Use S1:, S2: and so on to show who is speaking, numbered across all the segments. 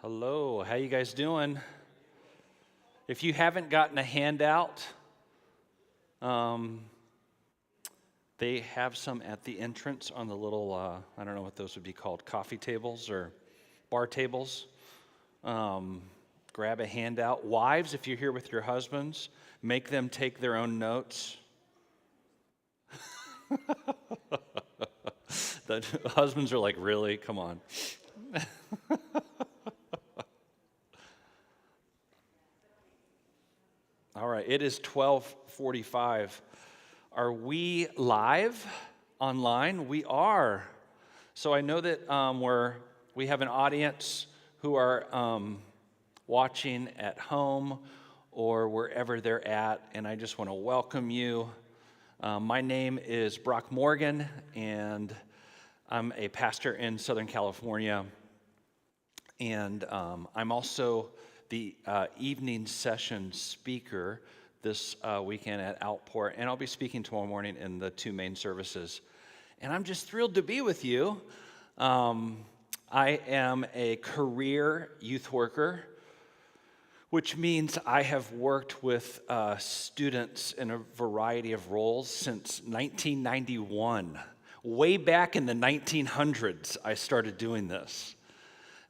S1: Hello, how you guys doing? If you haven't gotten a handout, um, they have some at the entrance on the little, I don't know what those would be called, coffee tables or bar tables. Grab a handout. Wives, if you're here with your husbands, make them take their own notes. The husbands are like, really? Come on. All right, it is 12:45. Are we live online? We are. So I know that we have an audience who are watching at home or wherever they're at, and I just want to welcome you. My name is Brock Morgan, and I'm a pastor in Southern California, and I'm also the evening session speaker this weekend at Outpour, and I'll be speaking tomorrow morning in the two main services. And I'm just thrilled to be with you. I am a career youth worker, which means I have worked with students in a variety of roles since 1991. Way back in the 1900s, I started doing this.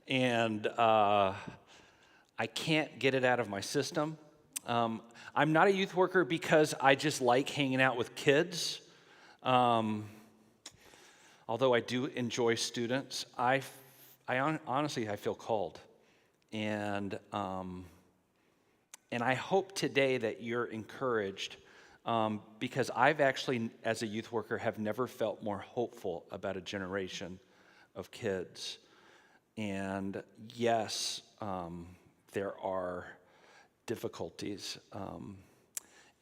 S1: And I can't get it out of my system. I'm not a youth worker because I just like hanging out with kids. Although I do enjoy students, honestly I feel called, and I hope today that you're encouraged, because I've actually, as a youth worker, have never felt more hopeful about a generation of kids. And yes, there are difficulties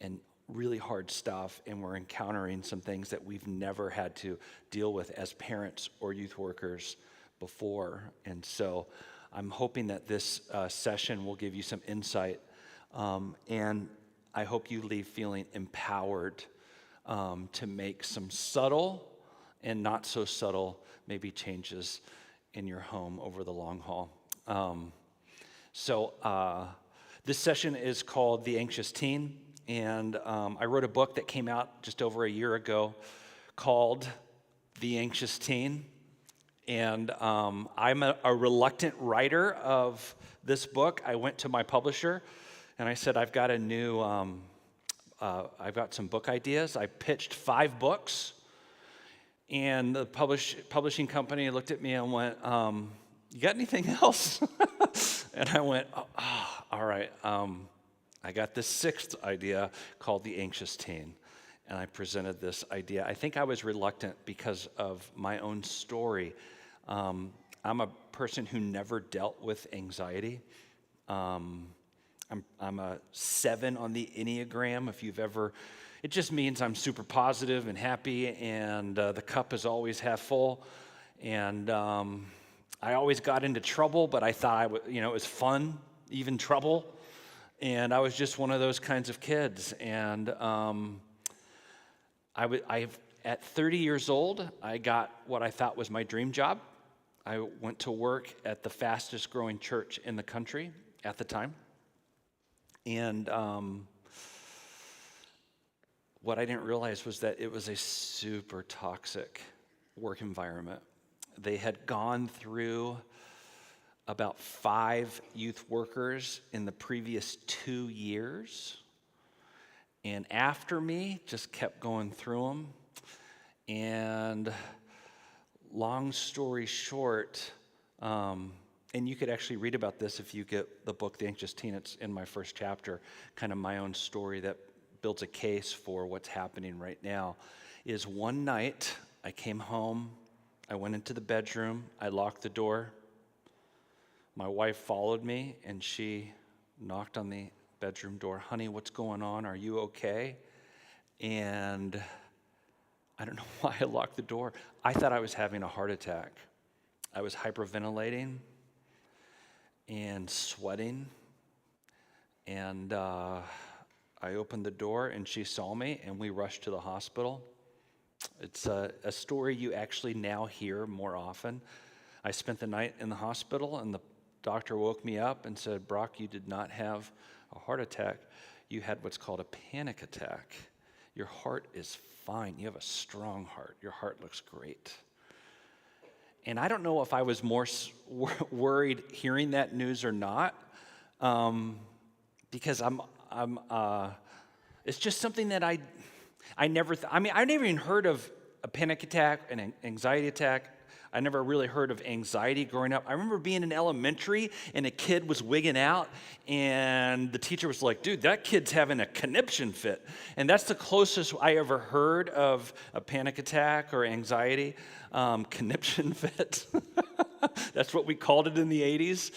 S1: and really hard stuff, and we're encountering some things that we've never had to deal with as parents or youth workers before. And so I'm hoping that this session will give you some insight, and I hope you leave feeling empowered to make some subtle and not so subtle maybe changes in your home over the long haul. So this session is called The Anxious Teen, and I wrote a book that came out just over a year ago called The Anxious Teen, and I'm a reluctant writer of this book. I went to my publisher, and I said, I've got some book ideas. I pitched 5 books, and the publishing company looked at me and went, you got anything else? And I went, oh, all right, I got this 6th idea called The Anxious Teen, and I presented this idea. I think I was reluctant because of my own story. I'm a person who never dealt with anxiety. I'm a 7 on the Enneagram. If you've ever, it just means I'm super positive and happy, and the cup is always half full, and I always got into trouble, but I thought it was fun, even trouble. And I was just one of those kinds of kids. And at 30 years old, I got what I thought was my dream job. I went to work at the fastest growing church in the country at the time. And what I didn't realize was that it was a super toxic work environment. They had gone through about 5 youth workers in the previous 2 years. And after me, just kept going through them. And long story short, and you could actually read about this if you get the book, The Anxious Teen. It's in my first chapter, kind of my own story that builds a case for what's happening right now, is one night I came home. I went into the bedroom, I locked the door. My wife followed me, and she knocked on the bedroom door. Honey, what's going on? Are you okay? And I don't know why I locked the door. I thought I was having a heart attack. I was hyperventilating and sweating, and I opened the door, and she saw me, and we rushed to the hospital. It's a story you actually now hear more often. I spent the night in the hospital, and the doctor woke me up and said, Brock, you did not have a heart attack. You had what's called a panic attack. Your heart is fine. You have a strong heart. Your heart looks great. And I don't know if I was more worried hearing that news or not, because it's just something that I never, I never even heard of a panic attack, an anxiety attack. I never really heard of anxiety growing up. I remember being in elementary and a kid was wigging out and the teacher was like, dude, that kid's having a conniption fit. And that's the closest I ever heard of a panic attack or anxiety, conniption fit. That's what we called it in the 80s.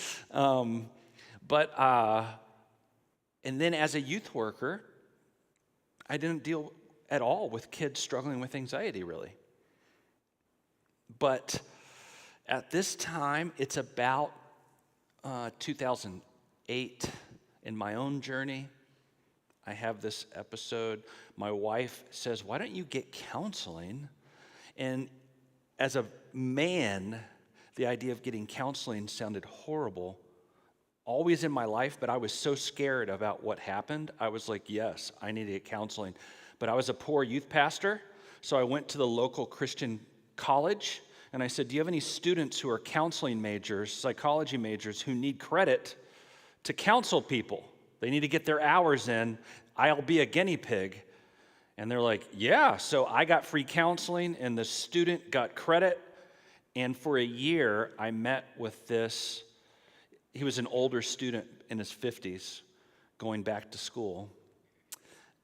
S1: And then as a youth worker, I didn't deal at all with kids struggling with anxiety, really. But at this time, it's about 2008 in my own journey. I have this episode. My wife says, why don't you get counseling? And as a man, the idea of getting counseling sounded horrible. Always in my life, but I was so scared about what happened. I was like, yes, I need to get counseling. But I was a poor youth pastor, so I went to the local Christian college, and I said, do you have any students who are counseling majors, psychology majors, who need credit to counsel people? They need to get their hours in. I'll be a guinea pig. And they're like, yeah. So I got free counseling, and the student got credit. And for a year, I met with this. He was an older student in his 50s going back to school,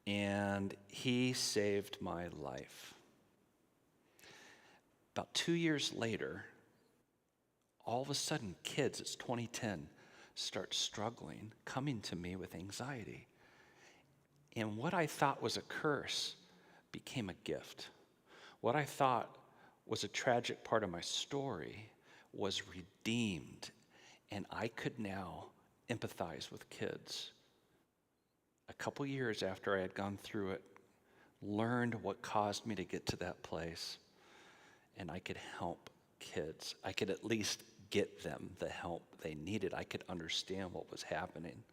S1: and he saved my life. About 2 years later, all of a sudden, kids, it's 2010, start struggling, coming to me with anxiety. And what I thought was a curse became a gift. What I thought was a tragic part of my story was redeemed. And I could now empathize with kids. A couple years after I had gone through it, learned what caused me to get to that place, and I could help kids. I could at least get them the help they needed. I could understand what was happening.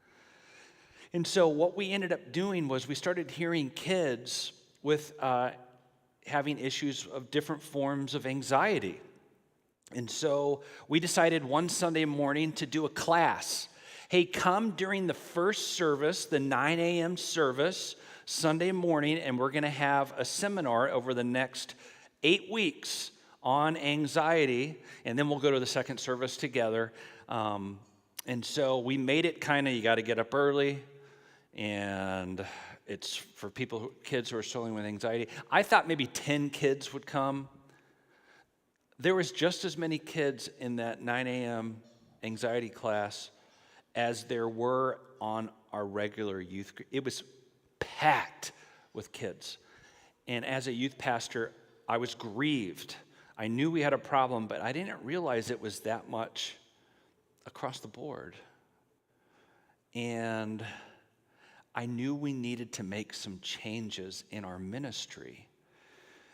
S1: And so what we ended up doing was we started hearing kids with having issues of different forms of anxiety. And so we decided one Sunday morning to do a class. Hey, come during the first service, the 9 a.m. service, Sunday morning, and we're going to have a seminar over the next 8 weeks on anxiety, and then we'll go to the second service together. And so we made it kind of, you got to get up early, and it's for kids who are struggling with anxiety. I thought maybe 10 kids would come. There was just as many kids in that 9 a.m. anxiety class as there were on our regular youth. It was packed with kids. And as a youth pastor, I was grieved. I knew we had a problem, but I didn't realize it was that much across the board. And I knew we needed to make some changes in our ministry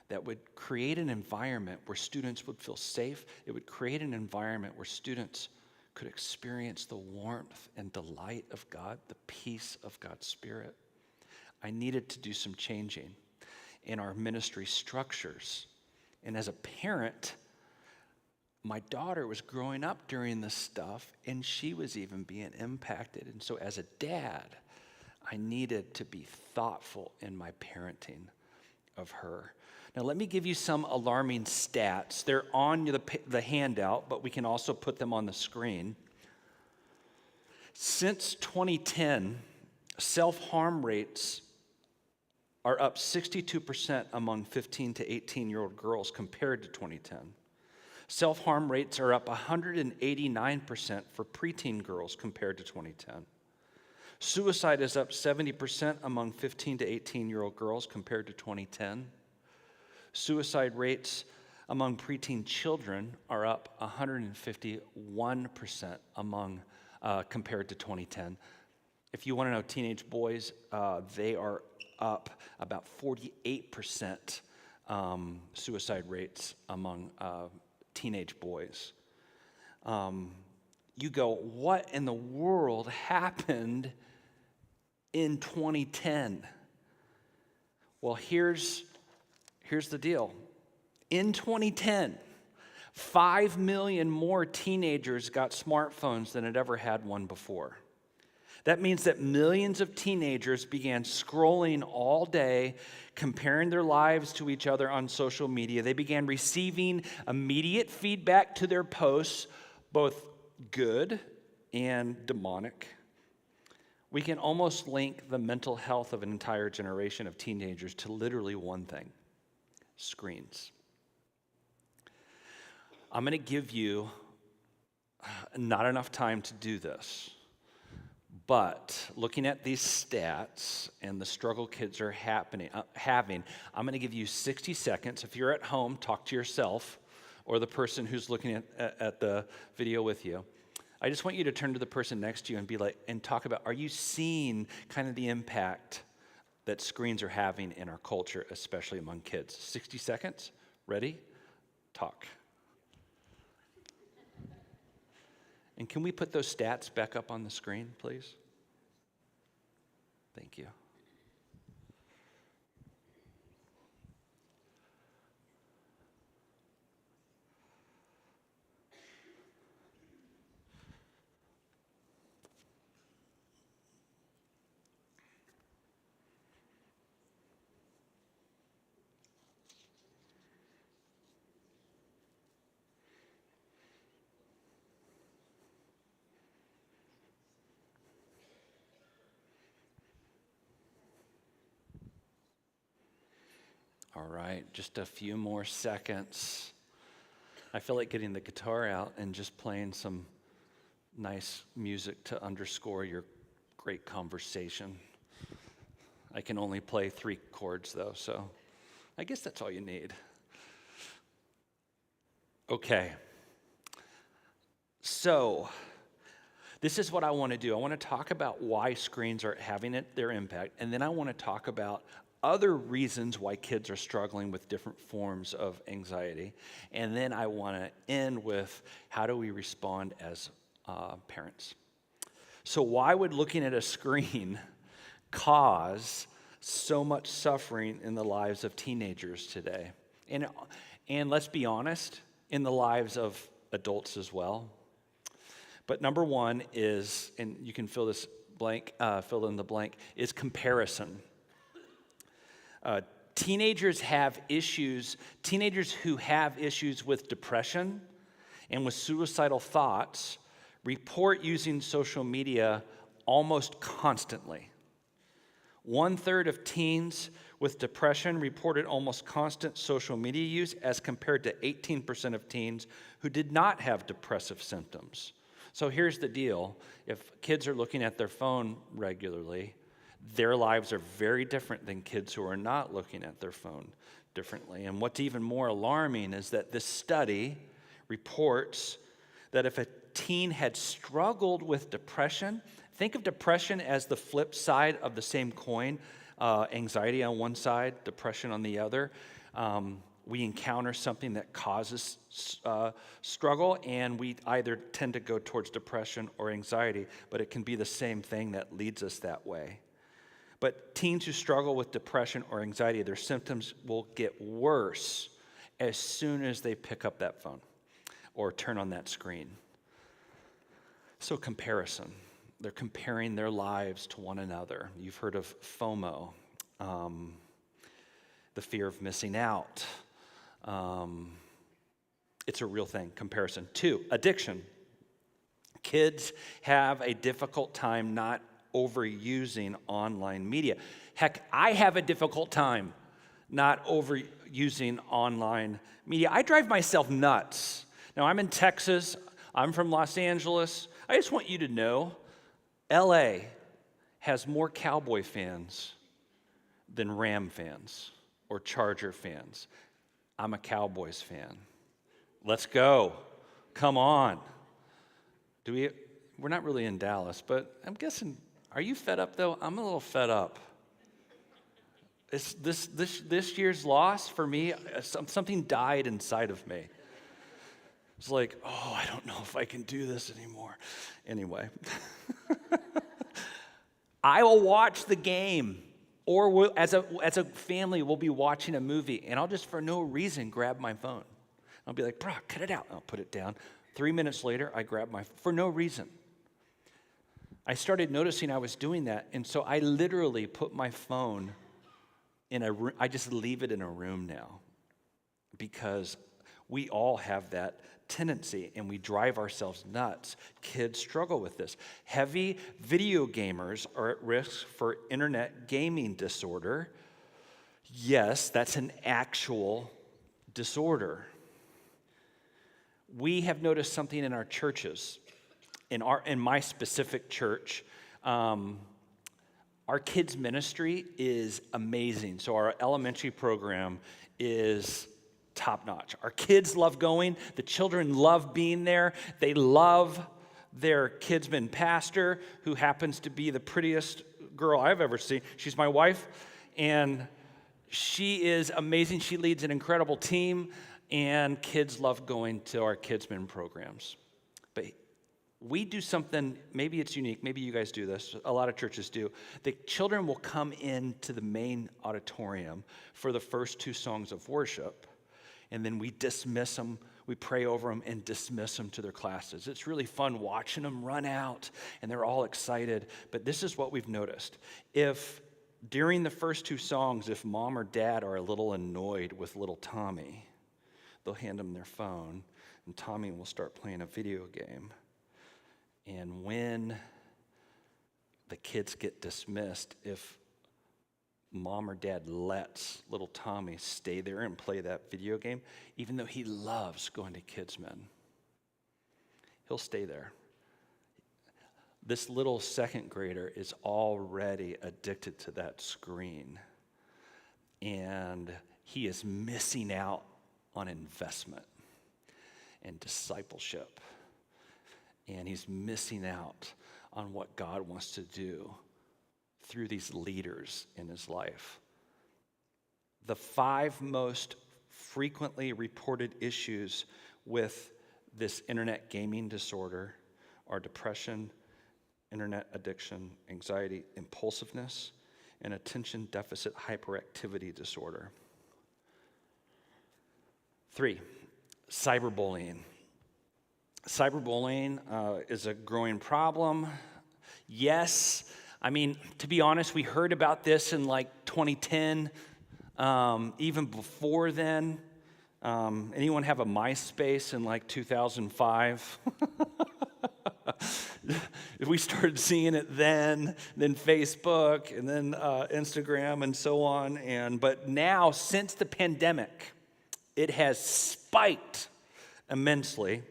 S1: that would create an environment where students would feel safe. It would create an environment where students could experience the warmth and delight of God, the peace of God's Spirit. I needed to do some changing in our ministry structures. And as a parent, my daughter was growing up during this stuff, and she was even being impacted. And so as a dad, I needed to be thoughtful in my parenting of her. Now, let me give you some alarming stats. They're on the handout, but we can also put them on the screen. Since 2010, self-harm rates are up 62% among 15 to 18-year-old girls compared to 2010. Self-harm rates are up 189% for preteen girls compared to 2010. Suicide is up 70% among 15 to 18-year-old girls compared to 2010. Suicide rates among preteen children are up 151% compared to 2010. If you want to know teenage boys, they are up about 48% suicide rates among teenage boys. you go, what in the world happened in 2010? Well, here's the deal. In 2010, 5 million more teenagers got smartphones than had ever had one before. That means that millions of teenagers began scrolling all day, comparing their lives to each other on social media. They began receiving immediate feedback to their posts, both good and demonic. We can almost link the mental health of an entire generation of teenagers to literally one thing: screens. I'm going to give you not enough time to do this. But looking at these stats and the struggle kids are having, I'm going to give you 60 seconds. If you're at home, talk to yourself or the person who's looking at the video with you. I just want you to turn to the person next to you and be like, and talk about, are you seeing kind of the impact that screens are having in our culture, especially among kids? 60 seconds. Ready? Talk. And can we put those stats back up on the screen, please? Thank you. All right, just a few more seconds. I feel like getting the guitar out and just playing some nice music to underscore your great conversation. I can only play 3 chords though, so I guess that's all you need. Okay. So, this is what I want to do. I want to talk about why screens are having their impact, and then I want to talk about other reasons why kids are struggling with different forms of anxiety. And then I want to end with how do we respond as parents. So why would looking at a screen cause so much suffering in the lives of teenagers today? And let's be honest, in the lives of adults as well. But number one is, and you can fill in the blank, is comparison. Teenagers who have issues with depression and with suicidal thoughts report using social media almost constantly. 1/3 of teens with depression reported almost constant social media use as compared to 18% of teens who did not have depressive symptoms. So here's the deal. If kids are looking at their phone regularly, their lives are very different than kids who are not looking at their phone differently. And what's even more alarming is that this study reports that if a teen had struggled with depression, think of depression as the flip side of the same coin, anxiety on one side, depression on the other. We encounter something that causes struggle, and we either tend to go towards depression or anxiety, but it can be the same thing that leads us that way. But teens who struggle with depression or anxiety, their symptoms will get worse as soon as they pick up that phone or turn on that screen. So comparison. They're comparing their lives to one another. You've heard of FOMO, the fear of missing out. It's a real thing, comparison. 2, addiction. Kids have a difficult time not overusing online media. Heck, I have a difficult time not overusing online media. I drive myself nuts. Now, I'm in Texas. I'm from Los Angeles. I just want you to know, LA has more Cowboy fans than Ram fans or Charger fans. I'm a Cowboys fan. Let's go. Come on. We're not really in Dallas, but I'm guessing, are you fed up though? I'm a little fed up. This year's loss for me, something died inside of me. It's like, oh, I don't know if I can do this anymore. Anyway, I will watch the game, or as a family, we'll be watching a movie, and I'll just for no reason grab my phone. I'll be like, Brock, cut it out. I'll put it down. 3 minutes later, I grab for no reason. I started noticing I was doing that, and so I literally put my phone in a room. I just leave it in a room now, because we all have that tendency, and we drive ourselves nuts. Kids struggle with this. Heavy video gamers are at risk for internet gaming disorder. Yes, that's an actual disorder. We have noticed something in our churches. In my specific church, our kids ministry is amazing. So our elementary program is top notch. Our kids love going. The children love being there. They love their kidsman pastor, who happens to be the prettiest girl I've ever seen. She's my wife, and she is amazing. She leads an incredible team, and kids love going to our kidsman programs. But we do something, maybe it's unique, maybe you guys do this, a lot of churches do. The children will come into the main auditorium for the first 2 songs of worship, and then we dismiss them, we pray over them and dismiss them to their classes. It's really fun watching them run out, and they're all excited. But this is what we've noticed. If during the first 2 songs, if mom or dad are a little annoyed with little Tommy, they'll hand him their phone, and Tommy will start playing a video game. And when the kids get dismissed, if mom or dad lets little Tommy stay there and play that video game, even though he loves going to Kidsmen, he'll stay there. This little second grader is already addicted to that screen, and he is missing out on investment and discipleship, and he's missing out on what God wants to do through these leaders in his life. The 5 most frequently reported issues with this internet gaming disorder are depression, internet addiction, anxiety, impulsiveness, and attention deficit hyperactivity disorder. 3, cyberbullying. Cyberbullying is a growing problem. Yes, I mean, to be honest, we heard about this in like 2010, even before then. Anyone have a MySpace in like 2005? We started seeing it then Facebook, and then Instagram, and so on. But now, since the pandemic, it has spiked immensely.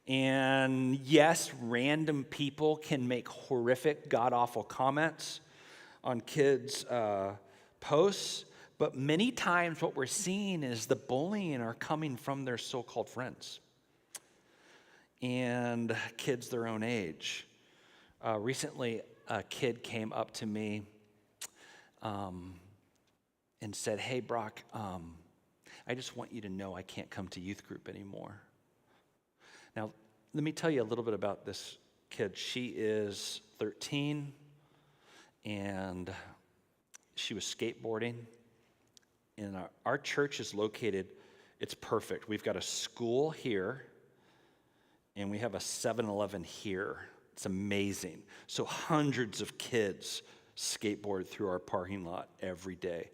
S1: And yes, random people can make horrific, god-awful comments on kids' posts, but many times what we're seeing is the bullying are coming from their so-called friends and kids their own age. Recently, a kid came up to me and said, "Hey, Brock, I just want you to know I can't come to youth group anymore." Now, let me tell you a little bit about this kid. She is 13, and she was skateboarding. And our church is located, it's perfect. We've got a school here, and we have a 7-Eleven here. It's amazing. So hundreds of kids skateboard through our parking lot every day,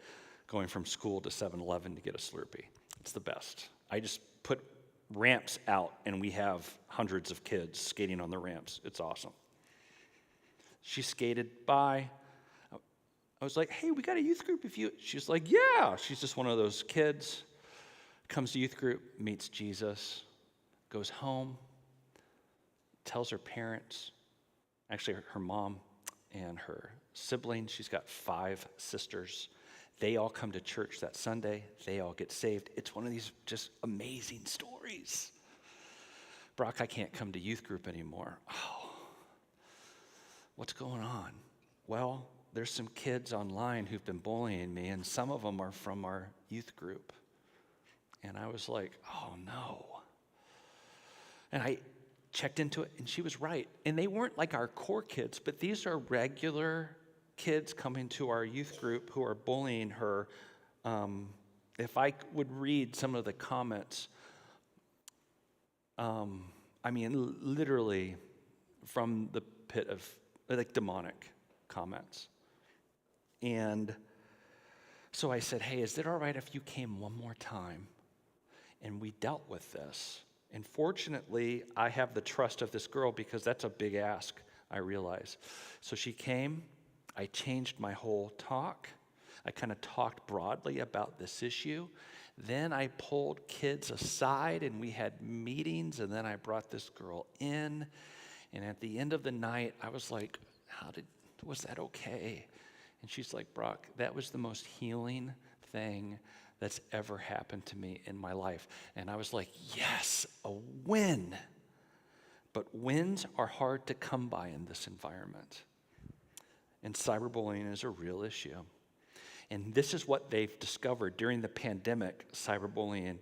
S1: going from school to 7-Eleven to get a Slurpee. It's the best. I just put ramps out, and we have hundreds of kids skating on the ramps. It's awesome. She skated by. I was like, "Hey, we got a youth group if you..." She's like, "Yeah." She's just one of those kids. Comes to youth group, meets Jesus, goes home, tells her parents, actually her mom and her siblings. She's got 5 sisters. They all come to church that Sunday. They all get saved. It's one of these just amazing stories. "Brock, I can't come to youth group anymore." Oh, what's going on? "Well, there's some kids online who've been bullying me, and some of them are from our youth group." And I was like, oh no. And I checked into it, and she was right. And they weren't like our core kids, but these are regular kids coming to our youth group who are bullying her. If I would read some of the comments, literally from the pit of, like, demonic comments. And so I said, hey, is it all right if you came one more time and we dealt with this? And fortunately, I have the trust of this girl because that's a big ask, I realize. So she came, I changed my whole talk. I kind of talked broadly about this issue. Then I pulled kids aside and we had meetings, and then I brought this girl in. And at the end of the night, I was like, was that okay? And she's like, Brock, that was the most healing thing that's ever happened to me in my life. And I was like, yes, a win. But wins are hard to come by in this environment. And cyberbullying is a real issue. And this is what they've discovered. During the pandemic, cyberbullying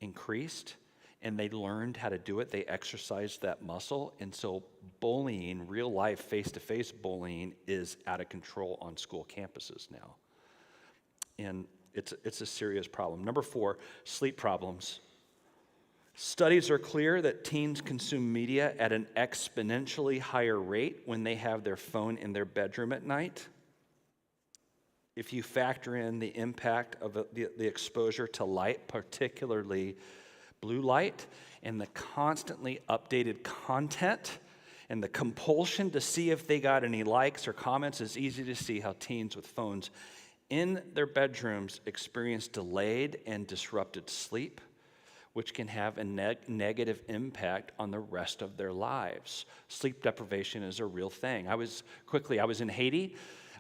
S1: increased, and they learned how to do it. They exercised that muscle. And so bullying, real life, face-to-face bullying, is out of control on school campuses now. And it's a serious problem. Number 4, sleep problems. Studies are clear that teens consume media at an exponentially higher rate when they have their phone in their bedroom at night. If you factor in the impact of the exposure to light, particularly blue light, and the constantly updated content, and the compulsion to see if they got any likes or comments, it's easy to see how teens with phones in their bedrooms experience delayed and disrupted sleep, which can have a negative impact on the rest of their lives. Sleep deprivation is a real thing. I was in Haiti.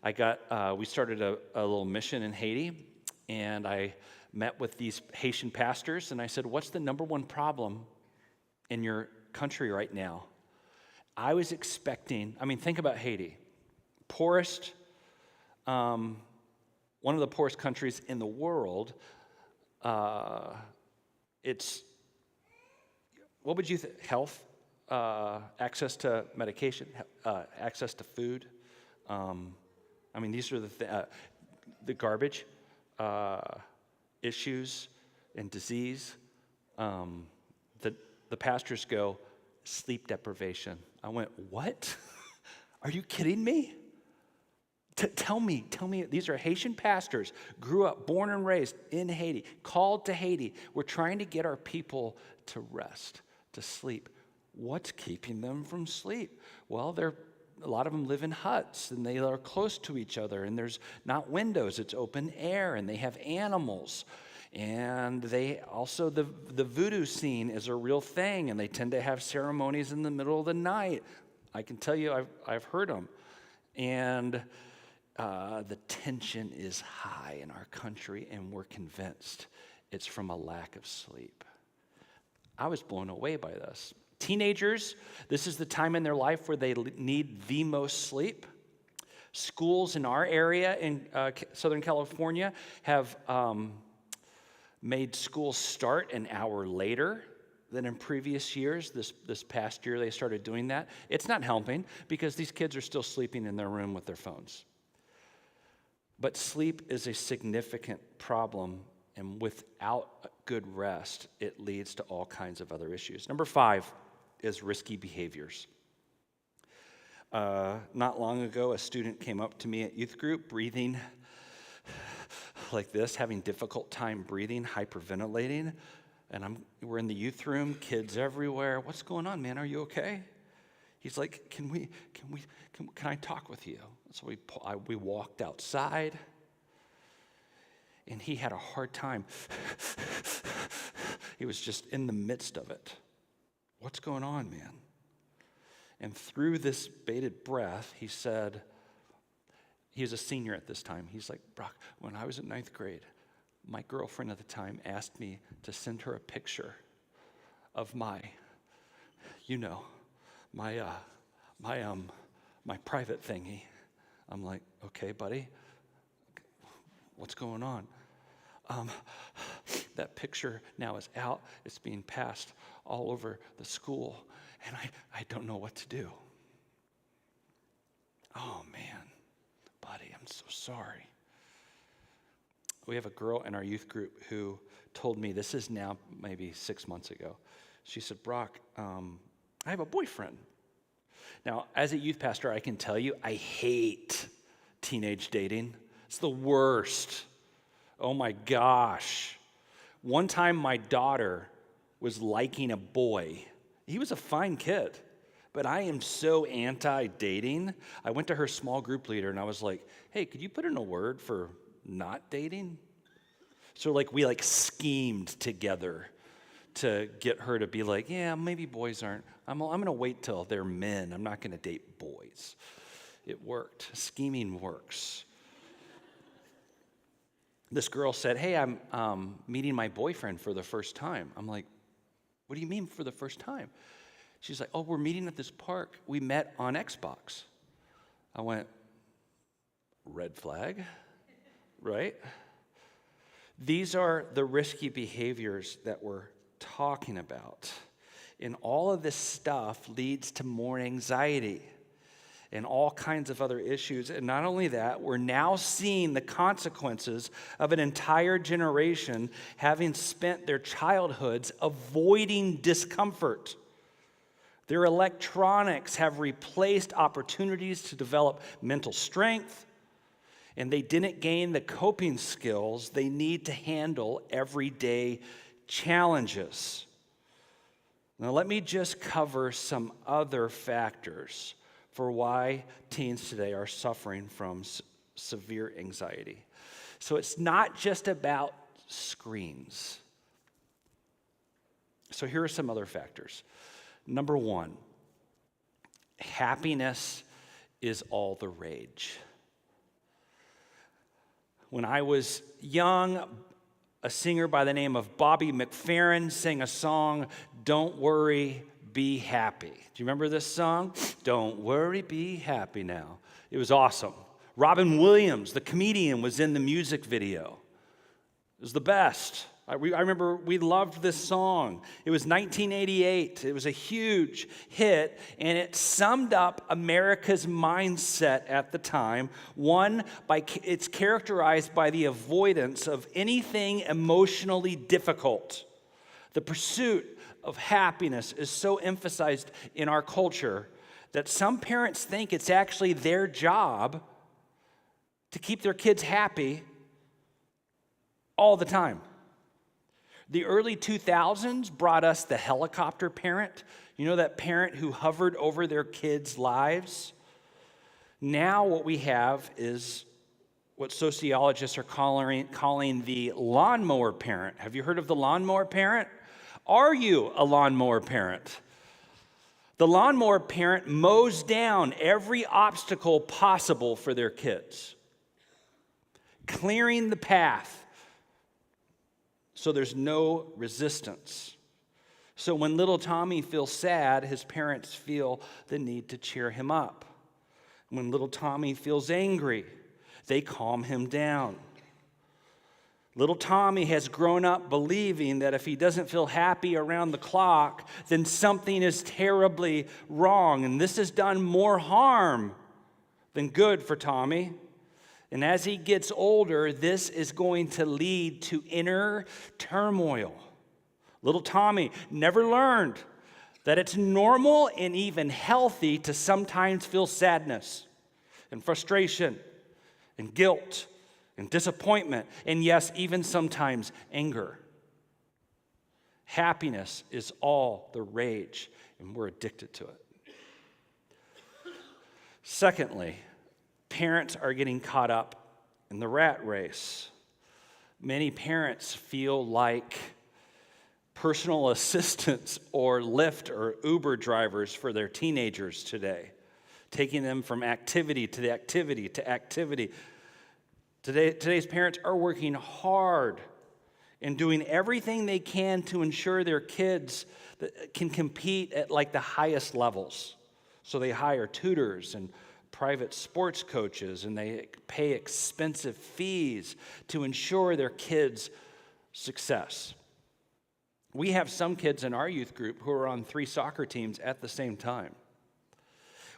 S1: We started a little mission in Haiti, and I met with these Haitian pastors, and I said, what's the number one problem in your country right now? I was expecting, think about Haiti. Poorest, one of the poorest countries in the world. It's, what would you think? Health, access to medication, access to food. These are the garbage issues and disease. The pastors go, sleep deprivation. I went, what? Are you kidding me? Tell me, these are Haitian pastors, grew up, born and raised in Haiti, called to Haiti. We're trying to get our people to rest, to sleep. What's keeping them from sleep? Well, a lot of them live in huts, and they are close to each other, and there's not windows, it's open air, and they have animals. And they also, the voodoo scene is a real thing, and they tend to have ceremonies in the middle of the night. I can tell you, I've heard them. And the tension is high in our country, and we're convinced it's from a lack of sleep. I was blown away by this. Teenagers, this is the time in their life where they need the most sleep. Schools in our area in Southern California have made school start an hour later than in previous years. This past year, they started doing that. It's not helping because these kids are still sleeping in their room with their phones. But sleep is a significant problem, and without good rest, it leads to all kinds of other issues. Number 5 is risky behaviors. Not long ago, a student came up to me at youth group breathing like this, having difficult time breathing, hyperventilating. And we're in the youth room, kids everywhere. What's going on, man? Are you okay? He's like, can I talk with you? So we walked outside, and he had a hard time. He was just in the midst of it. What's going on, man? And through this bated breath, he said, he was a senior at this time. He's like, Brock, when I was in 9th grade, my girlfriend at the time asked me to send her a picture of my private thingy. I'm like, okay, buddy, what's going on? that picture now is out. It's being passed all over the school, and I don't know what to do. Oh, man, buddy, I'm so sorry. We have a girl in our youth group who told me, this is now maybe 6 months ago. She said, Brock, I have a boyfriend. Now, as a youth pastor, I can tell you, I hate teenage dating. It's the worst. Oh my gosh. One time my daughter was liking a boy. He was a fine kid, but I am so anti-dating. I went to her small group leader and I was like, hey, could you put in a word for not dating? So we schemed together to get her to be like, yeah, maybe boys aren't. I'm going to wait till they're men. I'm not going to date boys. It worked. Scheming works. This girl said, hey, I'm meeting my boyfriend for the first time. I'm like, what do you mean for the first time? She's like, oh, we're meeting at this park. We met on Xbox. I went, red flag, right? These are the risky behaviors that we're talking about. And all of this stuff leads to more anxiety and all kinds of other issues. And not only that, we're now seeing the consequences of an entire generation having spent their childhoods avoiding discomfort. Their electronics have replaced opportunities to develop mental strength, and they didn't gain the coping skills they need to handle everyday challenges. Now, let me just cover some other factors for why teens today are suffering from severe anxiety. So it's not just about screens. So here are some other factors. Number one, happiness is all the rage. When I was young, a singer by the name of Bobby McFerrin sang a song, Don't Worry, Be Happy. Do you remember this song? Don't worry, be happy now. It was awesome. Robin Williams, the comedian, was in the music video. It was the best. I remember we loved this song. It was 1988. It was a huge hit, and it summed up America's mindset at the time. It's characterized by the avoidance of anything emotionally difficult. The pursuit of happiness is so emphasized in our culture that some parents think it's actually their job to keep their kids happy all the time. The early 2000s brought us the helicopter parent. You know, that parent who hovered over their kids' lives? Now what we have is what sociologists are calling the lawnmower parent. Have you heard of the lawnmower parent? Are you a lawnmower parent? The lawnmower parent mows down every obstacle possible for their kids, clearing the path so there's no resistance. So when little Tommy feels sad, his parents feel the need to cheer him up. When little Tommy feels angry, they calm him down. Little Tommy has grown up believing that if he doesn't feel happy around the clock, then something is terribly wrong. And this has done more harm than good for Tommy. And as he gets older, this is going to lead to inner turmoil. Little Tommy never learned that it's normal and even healthy to sometimes feel sadness and frustration and guilt and disappointment, and yes, even sometimes anger. Happiness is all the rage, and we're addicted to it. Secondly, parents are getting caught up in the rat race. Many parents feel like personal assistants or Lyft or Uber drivers for their teenagers today, taking them from activity to activity to activity. Today's parents are working hard and doing everything they can to ensure their kids can compete at the highest levels. So they hire tutors and private sports coaches, and they pay expensive fees to ensure their kids success. We have some kids in our youth group who are on 3 soccer teams at the same time.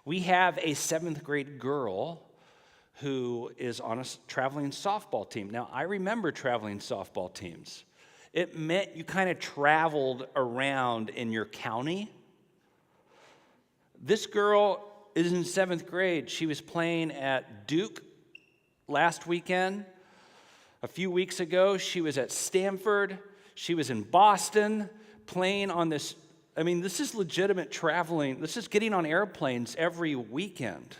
S1: We have a 7th grade girl who is on a traveling softball team. Now, I remember traveling softball teams. It meant you kind of traveled around in your county. This girl is in 7th grade. She was playing at Duke last weekend. A few weeks ago, she was at Stanford. She was in Boston playing on this. I mean, this is legitimate traveling. This is getting on airplanes every weekend.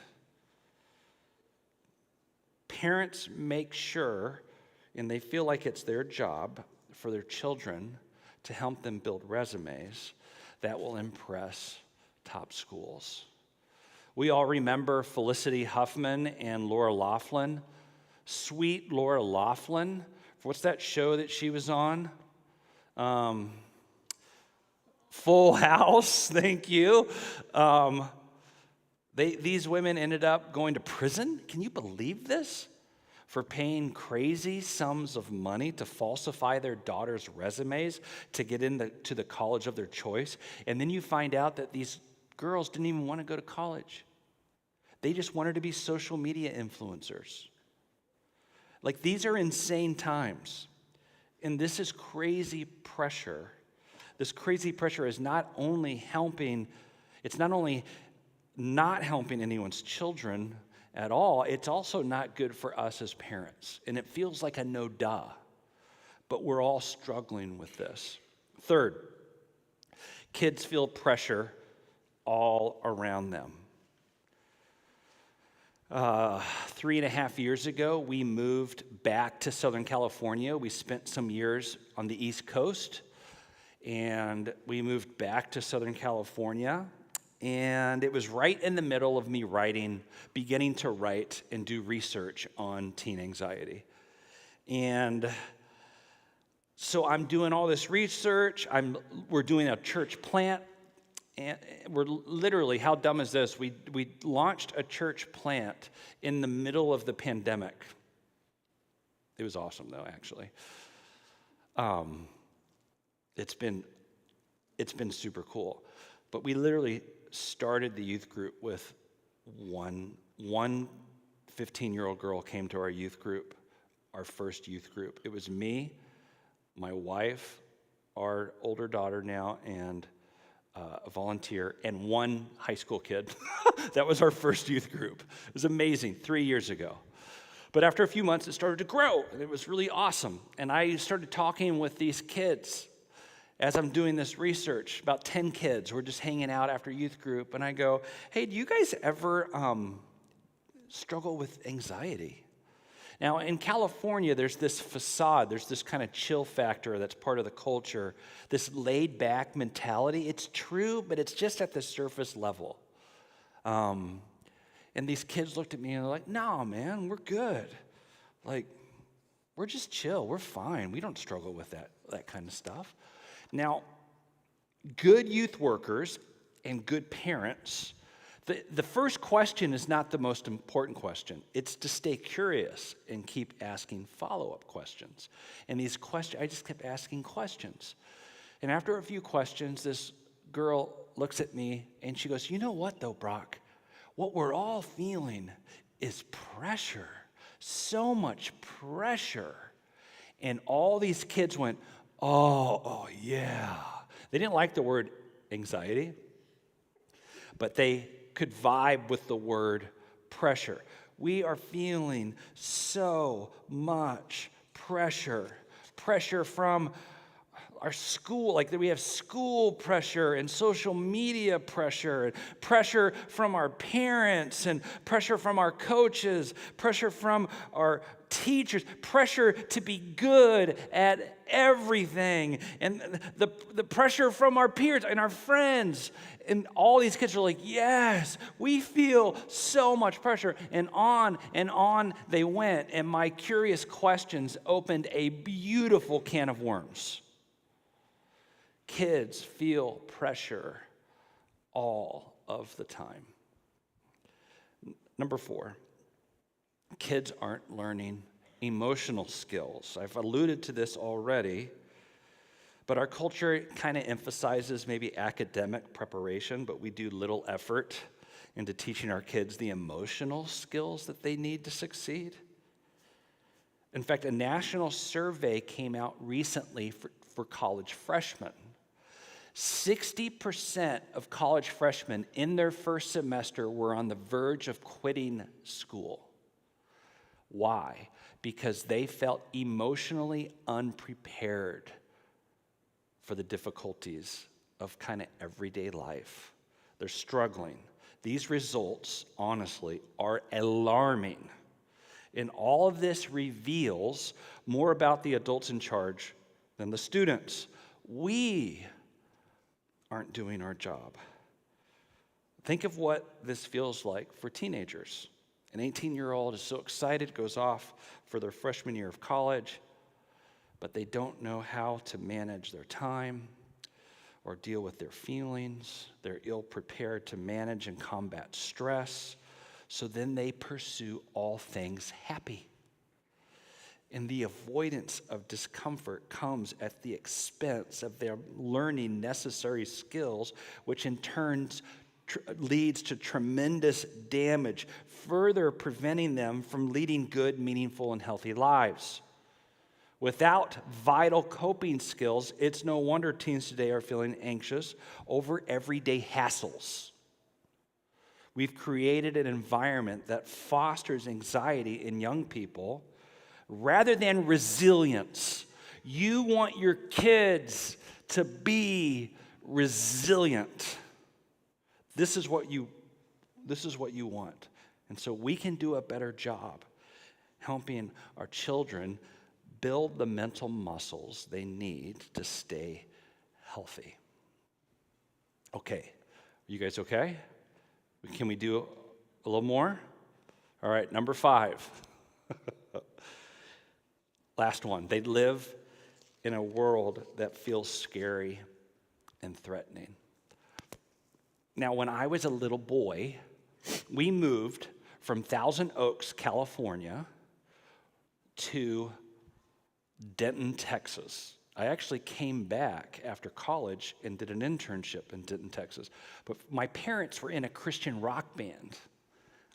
S1: Parents make sure, and they feel like it's their job for their children to help them build resumes that will impress top schools. We all remember Felicity Huffman and Laura Loughlin. Sweet Laura Loughlin. What's that show that she was on? Full House, thank you. These women ended up going to prison. Can you believe this? For paying crazy sums of money to falsify their daughters' resumes to get into the college of their choice. And then you find out that these girls didn't even want to go to college. They just wanted to be social media influencers. Like, these are insane times. And this is crazy pressure. This crazy pressure is not only not helping anyone's children at all, it's also not good for us as parents. And it feels like a no duh. But we're all struggling with this. Third, kids feel pressure all around them. 3.5 years ago, we moved back to Southern California. We spent some years on the East Coast, and we moved back to Southern California. And it was right in the middle of me beginning to write and do research on teen anxiety. And so I'm doing all this research. We're doing a church plant. And we're literally, how dumb is this? We launched a church plant in the middle of the pandemic. It was awesome, though, actually. It's been super cool. But we literally started the youth group with one 15-year-old girl came to our youth group, our first youth group. It was me, my wife, our older daughter now, and a volunteer, and one high school kid. That was our first youth group. It was amazing, 3 years ago. But after a few months, it started to grow, and it was really awesome. And I started talking with these kids as I'm doing this research. About 10 kids were just hanging out after youth group, and I go, hey, do you guys ever struggle with anxiety? Now, in California, there's this facade, there's this kind of chill factor that's part of the culture, this laid-back mentality. It's true, but it's just at the surface level. And these kids looked at me and they're like, no, man, we're good. Like, we're just chill, we're fine. We don't struggle with that kind of stuff. Now, good youth workers and good parents, the first question is not the most important question. It's to stay curious and keep asking follow-up questions. And these questions, I just kept asking questions. And after a few questions, this girl looks at me and she goes, you know what though, Brock? What we're all feeling is pressure. So much pressure. And all these kids went, oh yeah. They didn't like the word anxiety, but they could vibe with the word pressure. We are feeling so much pressure. Pressure from our school, like we have school pressure and social media pressure, and pressure from our parents, and pressure from our coaches, pressure from our teachers, pressure to be good at everything, and the pressure from our peers and our friends. And all these kids are like, yes, we feel so much pressure. And on they went. And my curious questions opened a beautiful can of worms. Kids feel pressure all of the time. Number 4, kids aren't learning emotional skills. I've alluded to this already, but our culture kind of emphasizes maybe academic preparation, but we do little effort into teaching our kids the emotional skills that they need to succeed. In fact, a national survey came out recently for college freshmen. 60% of college freshmen in their first semester were on the verge of quitting school. Why? Because they felt emotionally unprepared for the difficulties of kind of everyday life. They're struggling. These results, honestly, are alarming. And all of this reveals more about the adults in charge than the students. We aren't doing our job. Think of what this feels like for teenagers. An 18-year-old is so excited, goes off for their freshman year of college, but they don't know how to manage their time or deal with their feelings. They're ill-prepared to manage and combat stress, so then they pursue all things happy. And the avoidance of discomfort comes at the expense of their learning necessary skills, which in turn leads to tremendous damage, further preventing them from leading good, meaningful, and healthy lives. Without vital coping skills, it's no wonder teens today are feeling anxious over everyday hassles. We've created an environment that fosters anxiety in young people rather than resilience. You want your kids to be resilient. This is what you want. And so we can do a better job helping our children build the mental muscles they need to stay healthy. Okay, you guys okay? Can we do a little more? All right, number 5. Last one. They live in a world that feels scary and threatening. Now, when I was a little boy, we moved from Thousand Oaks, California, to Denton, Texas. I actually came back after college and did an internship in Denton, Texas. But my parents were in a Christian rock band.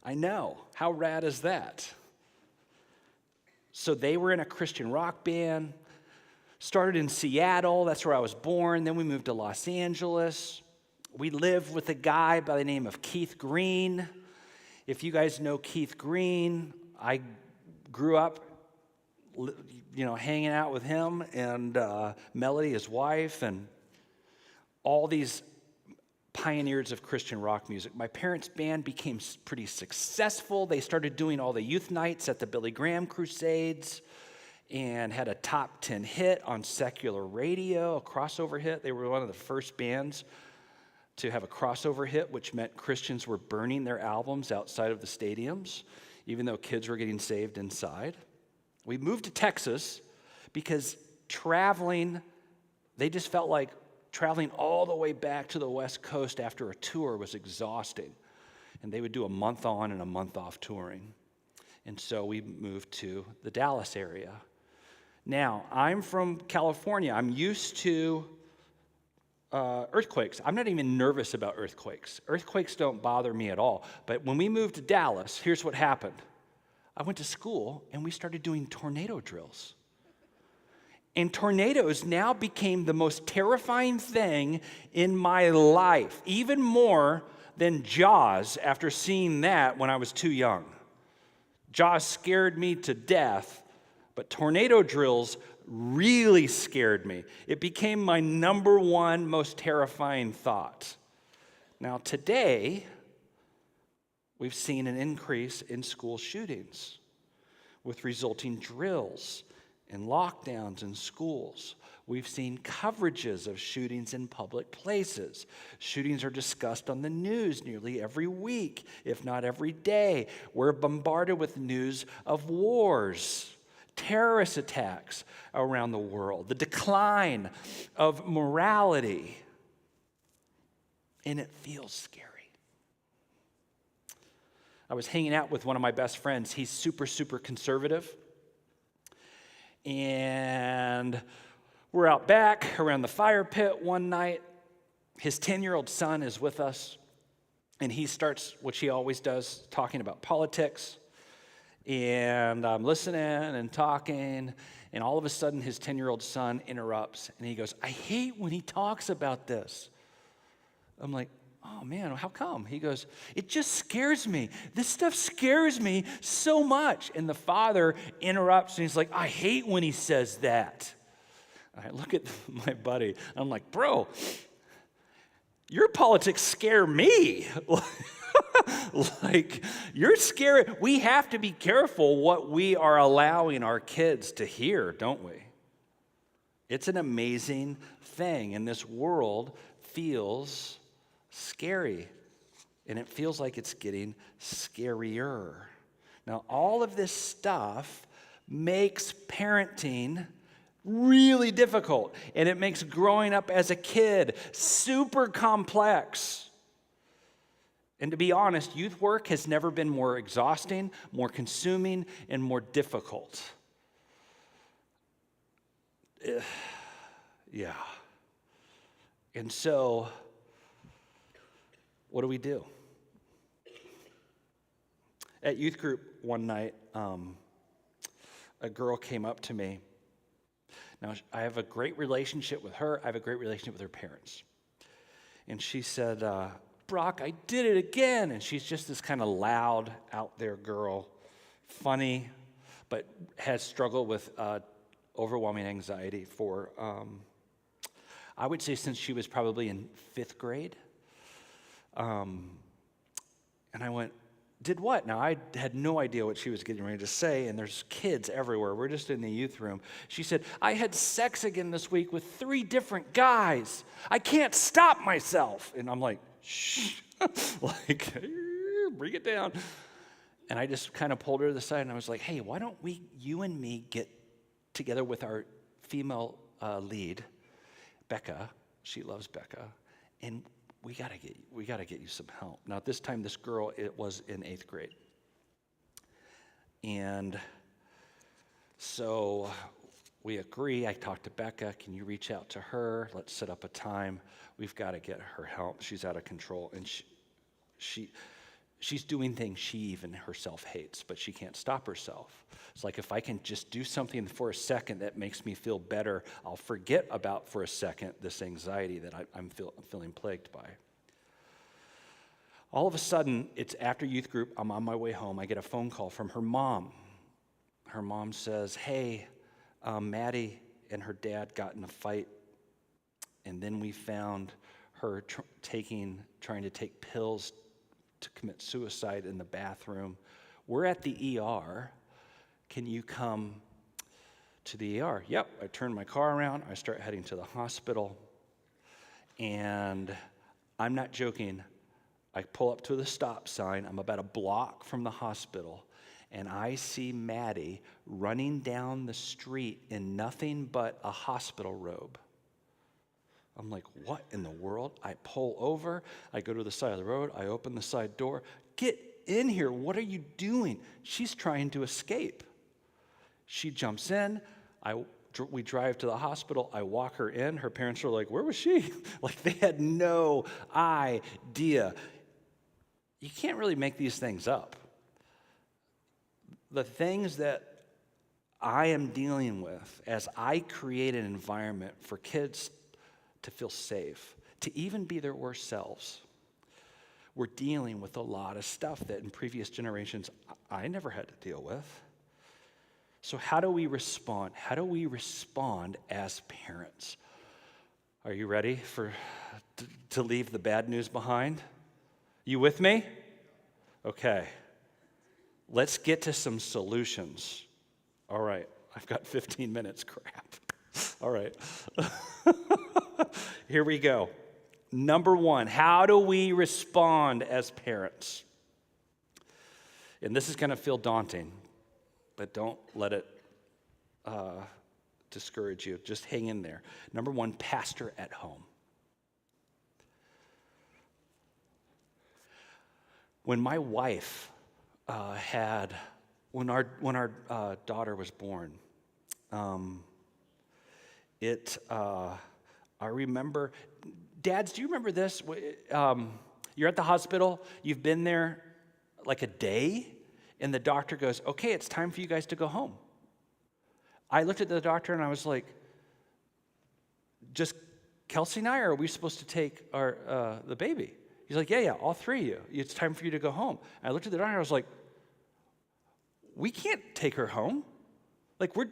S1: I know. How rad is that? So they were in a Christian rock band, started in Seattle. That's where I was born. Then we moved to Los Angeles. We lived with a guy by the name of Keith Green. If you guys know Keith Green, I grew up hanging out with him and Melody, his wife, and all these pioneers of Christian rock music. My parents' band became pretty successful. They started doing all the youth nights at the Billy Graham Crusades and had a top 10 hit on secular radio, a crossover hit. They were one of the first bands to have a crossover hit, which meant Christians were burning their albums outside of the stadiums, even though kids were getting saved inside. We moved to Texas because they just felt like traveling all the way back to the West Coast after a tour was exhausting. And they would do a month on and a month off touring. And so we moved to the Dallas area. Now, I'm from California. I'm used to earthquakes. I'm not even nervous about earthquakes. Earthquakes don't bother me at all. But when we moved to Dallas, here's what happened. I went to school and we started doing tornado drills. And tornadoes now became the most terrifying thing in my life, even more than Jaws after seeing that when I was too young. Jaws scared me to death, but tornado drills really scared me. It became my number one most terrifying thought. Now today, we've seen an increase in school shootings with resulting drills and lockdowns in schools. We've seen coverages of shootings in public places. Shootings are discussed on the news nearly every week, if not every day. We're bombarded with news of wars, terrorist attacks around the world, the decline of morality, and it feels scary. I was hanging out with one of my best friends. He's super, super conservative. And we're out back around the fire pit one night. His 10-year-old son is with us, and he starts, which he always does, talking about politics. And I'm listening and talking, and all of a sudden his 10-year-old son interrupts, and he goes, I hate when he talks about this. I'm like, oh man, how come? He goes, it just scares me. This stuff scares me so much. And the father interrupts, and he's like, I hate when he says that. I look at my buddy, I'm like, bro, your politics scare me. Like, you're scary. We have to be careful what we are allowing our kids to hear, don't we? It's an amazing thing, and this world feels scary, and it feels like it's getting scarier. Now, all of this stuff makes parenting really difficult, and it makes growing up as a kid super complex. And to be honest, youth work has never been more exhausting, more consuming, and more difficult. Yeah. And so, what do? At youth group one night, a girl came up to me. Now, I have a great relationship with her. I have a great relationship with her parents. And she said, Brock, I did it again. And she's just this kind of loud, out there girl, funny, but has struggled with overwhelming anxiety for, I would say, since she was probably in 5th grade. And I went, did what? Now, I had no idea what she was getting ready to say, and there's kids everywhere. We're just in the youth room. She said, I had sex again this week with 3 different guys. I can't stop myself. And I'm like, shh, like, bring it down. And I just kind of pulled her to the side, and I was like, hey, why don't you and me get together with our female lead, Becca. She loves Becca. And we gotta get you some help. Now, at this time, this girl, it was in 8th grade. And so we agree. I talked to Becca. Can you reach out to her? Let's set up a time. We've got to get her help. She's out of control. And she's doing things she even herself hates, but she can't stop herself. It's like, if I can just do something for a second that makes me feel better, I'll forget about for a second this anxiety that I'm feeling plagued by. All of a sudden, it's after youth group, I'm on my way home, I get a phone call from her mom. Her mom says, hey, Maddie and her dad got in a fight, and then we found her trying to take pills to commit suicide in the bathroom. We're at the ER. Can you come to the ER? Yep. I turn my car around. I start heading to the hospital. And I'm not joking. I pull up to the stop sign. I'm about a block from the hospital. And I see Maddie running down the street in nothing but a hospital robe. I'm like, what in the world? I pull over. I go to the side of the road. I open the side door. Get in here. What are you doing? She's trying to escape. She jumps in. We drive to the hospital. I walk her in. Her parents are like, where was she? Like, they had no idea. You can't really make these things up. The things that I am dealing with as I create an environment for kids to feel safe, to even be their worst selves. We're dealing with a lot of stuff that in previous generations I never had to deal with. So how do we respond? How do we respond as parents? Are you ready to leave the bad news behind? You with me? Okay. Let's get to some solutions. All right. I've got 15 minutes. Crap. All right. Here we go. Number 1, how do we respond as parents? And this is going to feel daunting, but don't let it discourage you. Just hang in there. Number 1, pastor at home. When my wife when our daughter was born, I remember, dads, do you remember this? You're at the hospital, you've been there like a day, and the doctor goes, okay, it's time for you guys to go home. I looked at the doctor and I was like, just Kelsey and I, or are we supposed to take the baby? He's like, yeah, all three of you. It's time for you to go home. And I looked at the doctor and I was like, we can't take her home. Like, we're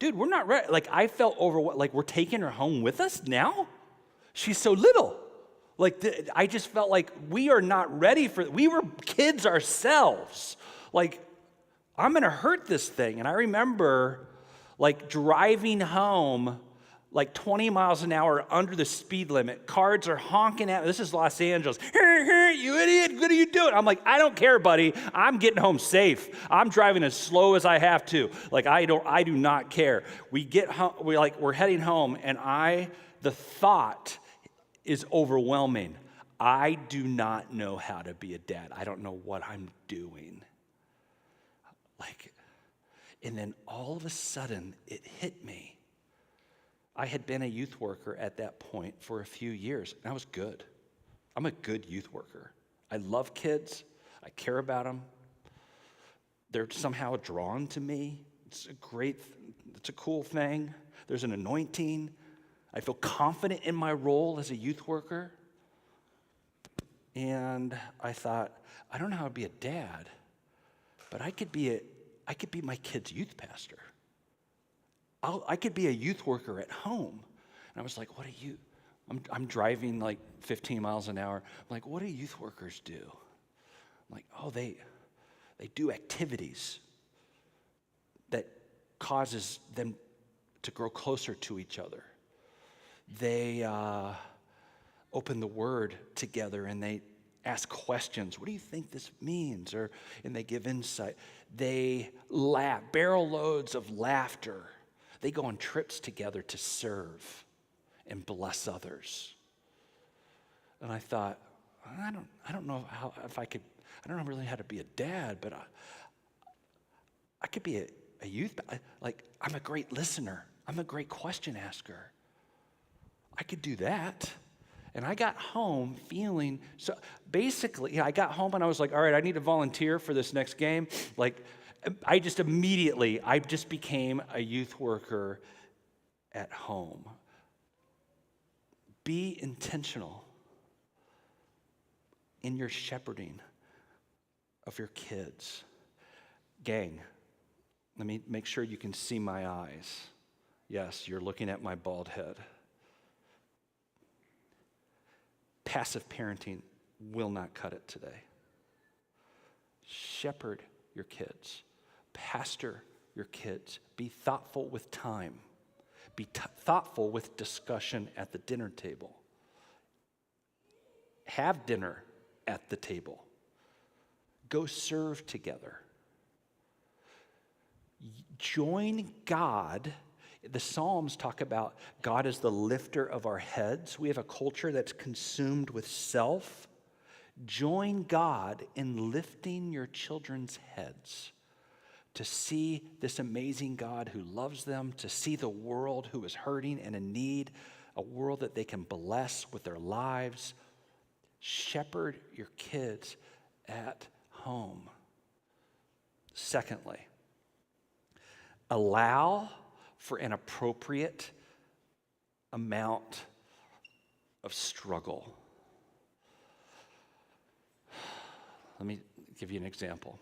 S1: not ready. Like, I felt overwhelmed. Like, we're taking her home with us now? She's so little. Like, I just felt like we are not ready we were kids ourselves. Like, I'm going to hurt this thing. And I remember, like, driving home, like 20 miles an hour under the speed limit. Cars are honking at me. This is Los Angeles. You idiot, what are you doing? I'm like, I don't care, buddy. I'm getting home safe. I'm driving as slow as I have to. Like, I do not care. We get home, we're heading home, and the thought is overwhelming. I do not know how to be a dad. I don't know what I'm doing. And then all of a sudden, it hit me. I had been a youth worker at that point for a few years, and I was good. I'm a good youth worker. I love kids. I care about them. They're somehow drawn to me. It's a cool thing. There's an anointing. I feel confident in my role as a youth worker. And I thought, I don't know how to be a dad, but I could be my kid's youth pastor. I could be a youth worker at home. And I was like, I'm driving like 15 miles an hour. I'm like, what do youth workers do? I'm like, oh, they do activities that causes them to grow closer to each other. They open the Word together and they ask questions. What do you think this means? And they give insight. They laugh, barrel loads of laughter. They go on trips together to serve and bless others. And I thought, I don't know I don't know really how to be a dad, but I could be a youth, I'm a great listener. I'm a great question asker. I could do that. And I got home feeling, so basically, I got home and I was like, all right, I need to volunteer for this next game. I just became a youth worker at home. Be intentional in your shepherding of your kids. Gang, let me make sure you can see my eyes. Yes, you're looking at my bald head. Passive parenting will not cut it today. Shepherd your kids. Pastor your kids. Be thoughtful with time. Be thoughtful with discussion at the dinner table. Have dinner at the table. Go serve together. Join God. The Psalms talk about God as the lifter of our heads. We have a culture that's consumed with self. Join God in lifting your children's heads to see this amazing God who loves them, to see the world who is hurting and in need, a world that they can bless with their lives. Shepherd your kids at home. Secondly, allow for an appropriate amount of struggle. Let me give you an example.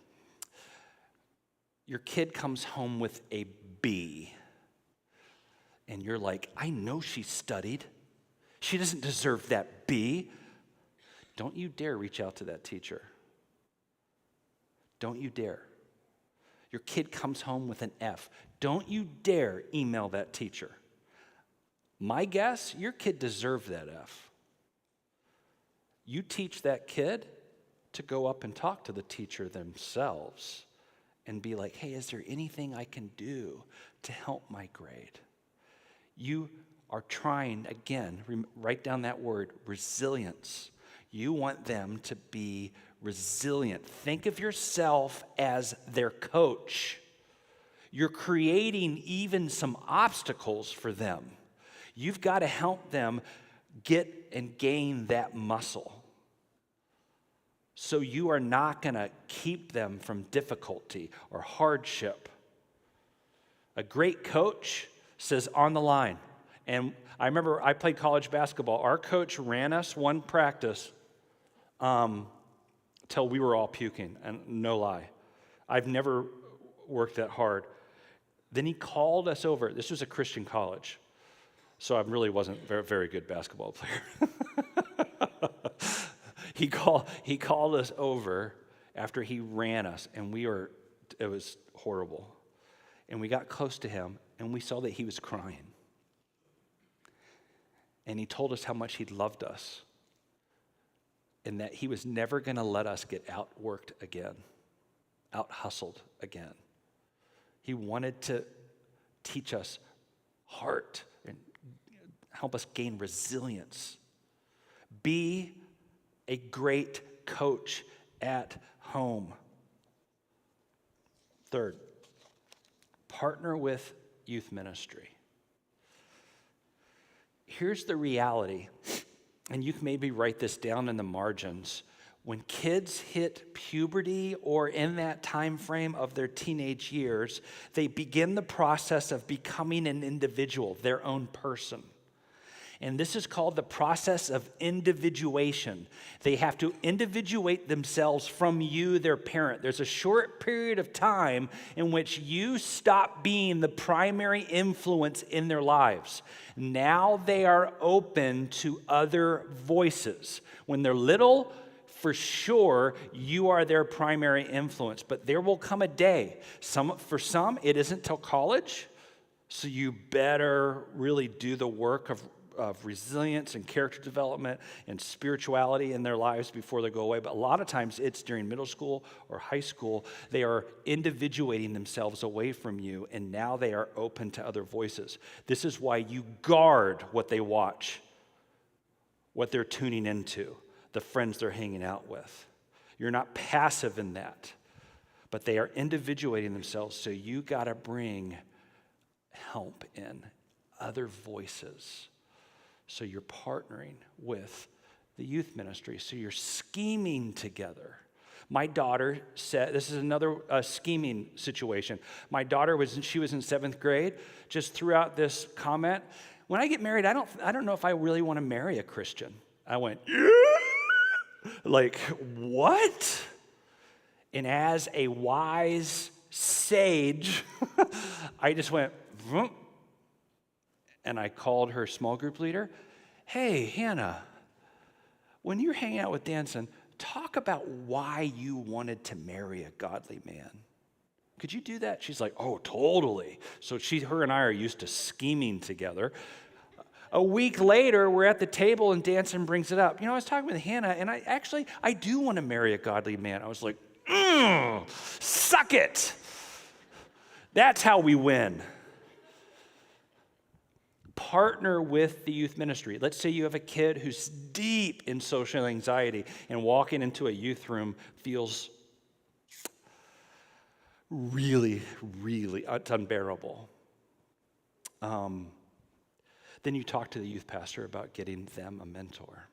S1: Your kid comes home with a B, and you're like, I know she studied. She doesn't deserve that B. Don't you dare reach out to that teacher. Don't you dare. Your kid comes home with an F. Don't you dare email that teacher. My guess, your kid deserved that F. You teach that kid to go up and talk to the teacher themselves and be like, hey, is there anything I can do to help my grade? You are trying, again, write down that word, resilience. You want them to be resilient. Think of yourself as their coach. You're creating even some obstacles for them. You've got to help them get and gain that muscle. So you are not going to keep them from difficulty or hardship. A great coach says on the line. And I remember I played college basketball. Our coach ran us one practice till we were all puking, and no lie. I've never worked that hard. Then he called us over. This was a Christian college, so I really wasn't a very, very good basketball player. He called us over after he ran us, and it was horrible. And we got close to him, and we saw that he was crying. And he told us how much he loved us and that he was never going to let us get outworked again, out-hustled again. He wanted to teach us heart and help us gain resilience. Be a great coach at home. Third, partner with youth ministry. Here's the reality, and you can maybe write this down in the margins. When kids hit puberty or in that time frame of their teenage years, they begin the process of becoming an individual, their own person. And this is called the process of individuation. They have to individuate themselves from you, their parent. There's a short period of time in which you stop being the primary influence in their lives. Now they are open to other voices. When they're little, for sure, you are their primary influence. But there will come a day. For some, it isn't till college. So you better really do the work of resilience and character development and spirituality in their lives before they go away. But a lot of times it's during middle school or high school. They are individuating themselves away from you, and now they are open to other voices. This is why you guard what they watch, what they're tuning into, the friends they're hanging out with. You're not passive in that, but they are individuating themselves, so you got to bring help in, other voices. So you're partnering with the youth ministry. So you're scheming together. My daughter said, this is another scheming situation. My daughter she was in 7th grade, just threw out this comment. When I get married, I don't know if I really want to marry a Christian. I went, yeah! Like, what? And as a wise sage, I just went, vroom. And I called her small group leader. Hey, Hannah, when you're hanging out with Danson, talk about why you wanted to marry a godly man. Could you do that? She's like, oh, totally. So her and I are used to scheming together. A week later, we're at the table and Danson brings it up. I was talking with Hannah, and I do want to marry a godly man. I was like, suck it. That's how we win. Partner with the youth ministry. Let's say you have a kid who's deep in social anxiety and walking into a youth room feels really, really unbearable. Then you talk to the youth pastor about getting them a mentor.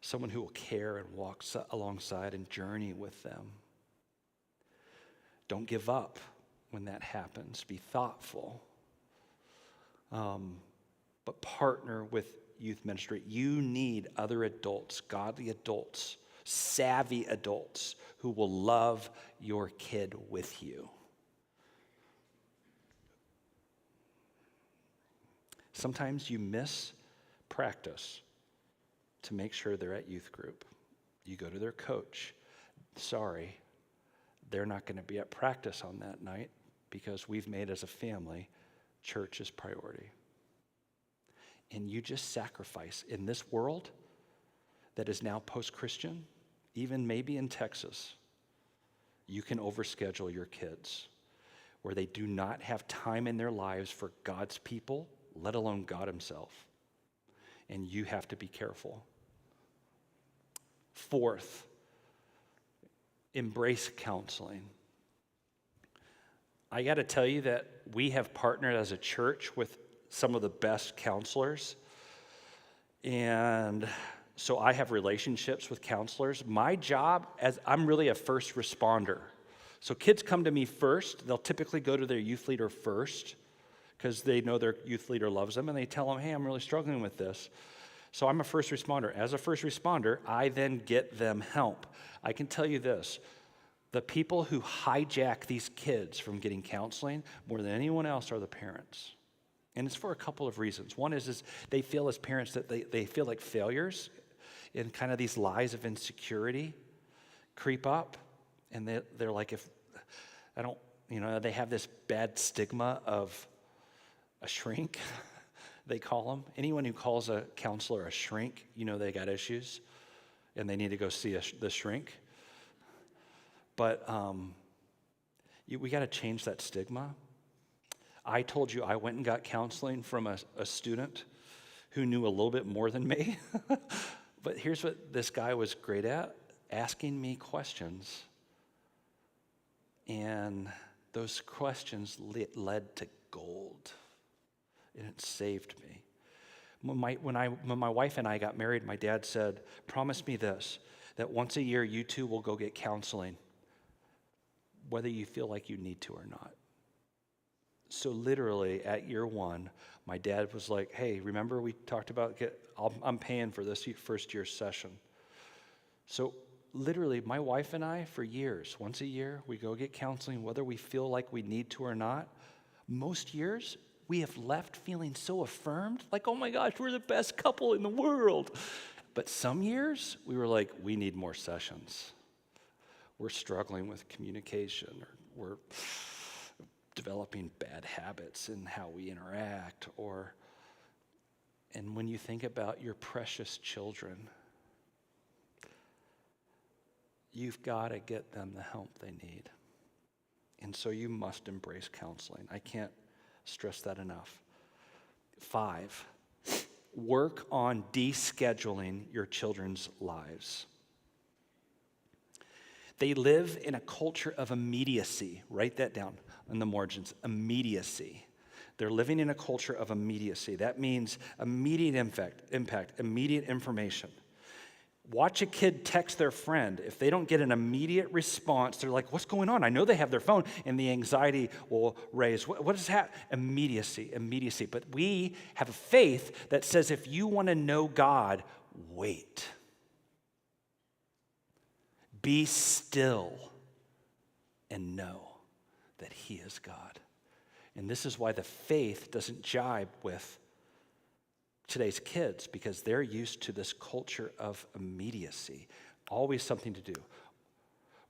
S1: Someone who will care and walk alongside and journey with them. Don't give up when that happens. Be thoughtful. But partner with youth ministry. You need other adults, godly adults, savvy adults who will love your kid with you. Sometimes you miss practice to make sure they're at youth group. You go to their coach. Sorry, they're not going to be at practice on that night because we've made as a family church is priority. And you just sacrifice in this world that is now post-Christian, even maybe in Texas, you can overschedule your kids where they do not have time in their lives for God's people, let alone God himself. And you have to be careful. Fourth, embrace counseling. I got to tell you that we have partnered as a church with some of the best counselors. And so I have relationships with counselors. My job, as I'm really a first responder. So kids come to me first. They'll typically go to their youth leader first because they know their youth leader loves them, and they tell them, hey, I'm really struggling with this. So I'm a first responder. As a first responder, I then get them help. I can tell you this. The people who hijack these kids from getting counseling more than anyone else are the parents. And it's for a couple of reasons. One is they feel as parents that they feel like failures, and kind of these lies of insecurity creep up. And they're like, if I don't, they have this bad stigma of a shrink, they call them. Anyone who calls a counselor a shrink, they got issues, and they need to go see the shrink. But we got to change that stigma. I told you I went and got counseling from a student who knew a little bit more than me. But here's what this guy was great at, asking me questions. And those questions led to gold. And it saved me. When my wife and I got married, my dad said, promise me this, that once a year you two will go get counseling, whether you feel like you need to or not. So literally at year one, my dad was like, hey, remember we talked about, I'm paying for this first year session. So literally my wife and I, for years, once a year, we go get counseling, whether we feel like we need to or not. Most years, we have left feeling so affirmed, like, oh my gosh, we're the best couple in the world. But some years, we were like, we need more sessions. We're struggling with communication, or we're developing bad habits in how we interact, and when you think about your precious children, you've got to get them the help they need. And so you must embrace counseling. I can't stress that enough. 5, work on descheduling your children's lives. They live in a culture of immediacy. Write that down in the margins. Immediacy. They're living in a culture of immediacy. That means immediate impact, immediate information. Watch a kid text their friend. If they don't get an immediate response, they're like, what's going on? I know they have their phone, and the anxiety will raise. What is that? Immediacy. But we have a faith that says if you want to know God, wait. Be still and know that He is God. And this is why the faith doesn't jibe with today's kids, because they're used to this culture of immediacy, always something to do.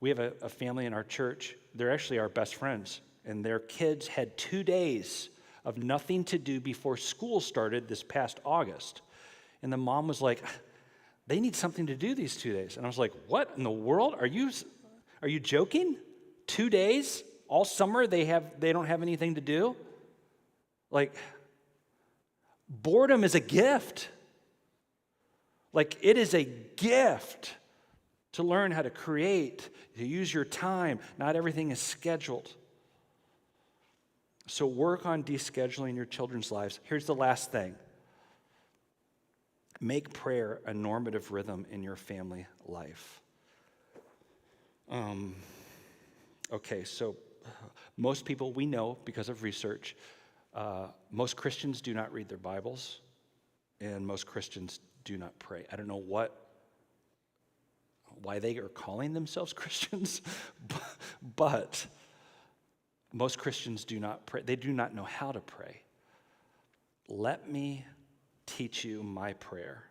S1: We have a family in our church, they're actually our best friends, and their kids had 2 days of nothing to do before school started this past August. And the mom was like, they need something to do these 2 days. And I was like, what in the world? Are you joking? 2 days? All summer they don't have anything to do? Like, boredom is a gift. Like, it is a gift to learn how to create, to use your time. Not everything is scheduled. So work on descheduling your children's lives. Here's the last thing. Make prayer a normative rhythm in your family life. Okay, so most people we know because of research, most Christians do not read their Bibles, and most Christians do not pray. I don't know why they are calling themselves Christians, but most Christians do not pray. They do not know how to pray. Let me teach you my prayer.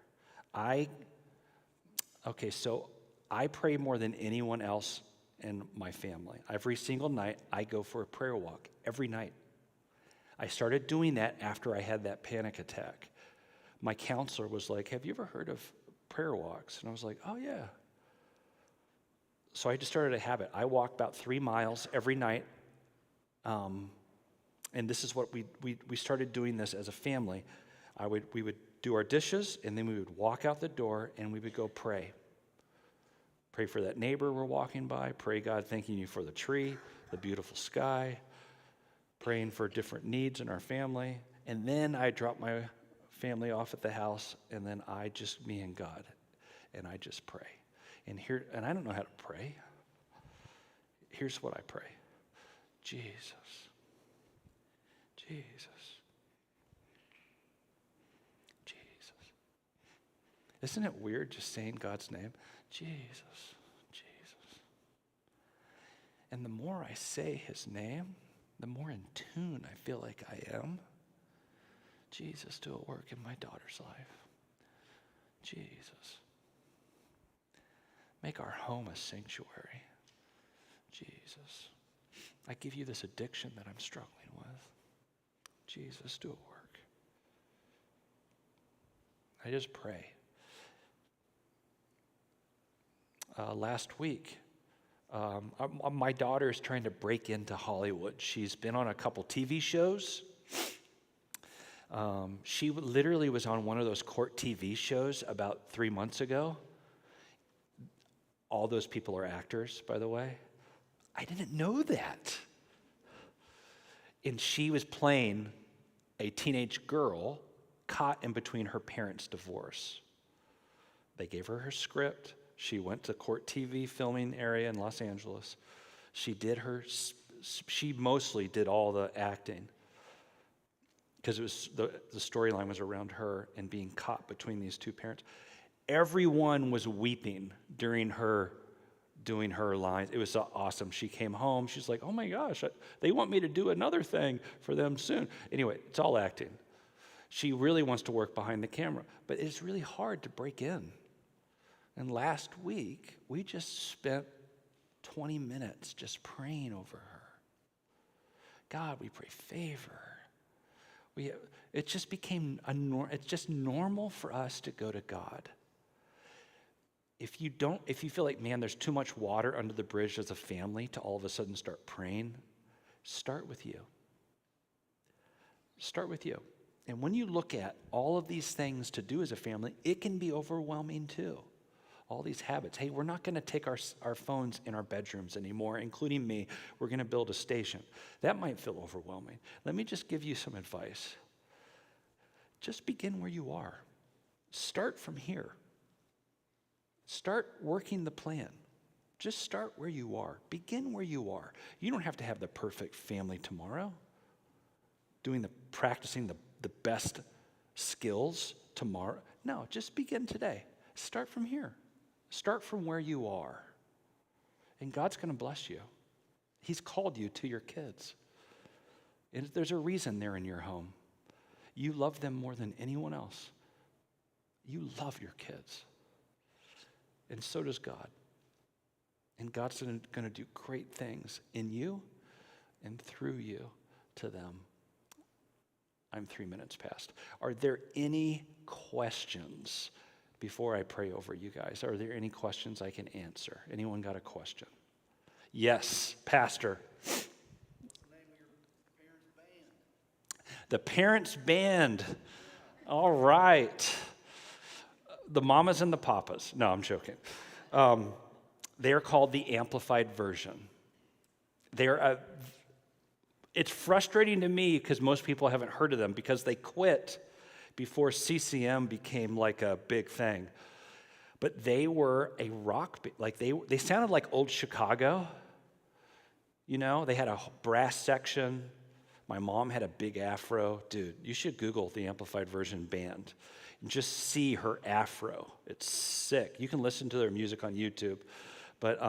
S1: So I pray more than anyone else in my family. Every single night, I go for a prayer walk, every night. I started doing that after I had that panic attack. My counselor was like, have you ever heard of prayer walks? And I was like, oh yeah. So I just started a habit. I walk about 3 miles every night. And this is what we started doing this as a family. We would do our dishes, and then we would walk out the door, and we would go pray. Pray for that neighbor we're walking by. Pray, God, thanking you for the tree, the beautiful sky. praying for different needs in our family. And then I drop my family off at the house, and then me and God, and I just pray. And I don't know how to pray. Here's what I pray. Jesus. Isn't it weird just saying God's name? Jesus. And the more I say his name, the more in tune I feel like I am. Jesus, do a work in my daughter's life. Jesus. Make our home a sanctuary. Jesus. I give you this addiction that I'm struggling with. Jesus, do a work. I just pray. Last week, my daughter is trying to break into Hollywood. She's been on a couple TV shows. She literally was on one of those court TV shows about 3 months ago. All those people are actors, by the way. I didn't know that. And she was playing a teenage girl caught in between her parents' divorce. They gave her script. She went to court TV filming area in Los Angeles. She mostly did all the acting because it was the storyline was around her and being caught between these two parents. Everyone was weeping during her doing her lines. It was so awesome. She came home. She's like, oh my gosh, they want me to do another thing for them soon. Anyway, it's all acting. She really wants to work behind the camera, but it's really hard to break in. And last week, we just spent 20 minutes just praying over her. God, we pray favor. It just became it's just normal for us to go to God. If you feel like, man, there's too much water under the bridge as a family to all of a sudden start praying, start with you. Start with you. And when you look at all of these things to do as a family, it can be overwhelming too. All these habits. Hey, we're not going to take our phones in our bedrooms anymore, including me. We're going to build a station. That might feel overwhelming. Let me just give you some advice. Just begin where you are. Start from here. Start working the plan. Just start where you are. Begin where you are. You don't have to have the perfect family tomorrow. Practicing the best skills tomorrow. No, just begin today. Start from here. Start from where you are. And God's going to bless you. He's called you to your kids. And there's a reason they're in your home. You love them more than anyone else. You love your kids. And so does God. And God's going to do great things in you and through you to them. I'm 3 minutes past. Are there any questions before I pray over you guys? Are there any questions I can answer? Anyone got a question? Yes, Pastor. What's the name of your parents' band? The Parents' Band. All right. The Mamas and the Papas. No, I'm joking. They're called the Amplified Version. It's frustrating to me because most people haven't heard of them because they quit before CCM became like a big thing. But they were a rock, they sounded like old Chicago. You know, they had a brass section. My mom had a big afro. Dude, you should Google the Amplified Version band and just see her afro. It's sick. You can listen to their music on YouTube. But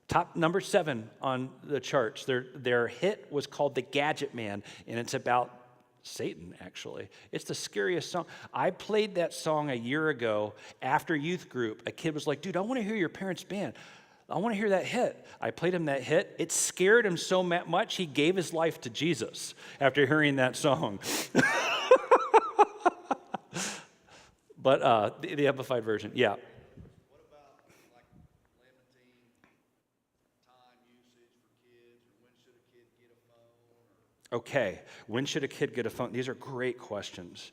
S1: top number 7 on the charts. Their hit was called The Gadget Man, and it's about Satan, actually. It's the scariest song. I played that song a year ago after youth group. A kid was like, dude, I want to hear your parents' band. I want to hear that hit. I played him that hit. It scared him so much, he gave his life to Jesus after hearing that song. But the Amplified Version, yeah.
S2: What about like limiting time usage for kids, or when should a kid get a phone?
S1: Okay, when should a kid get a phone? These are great questions.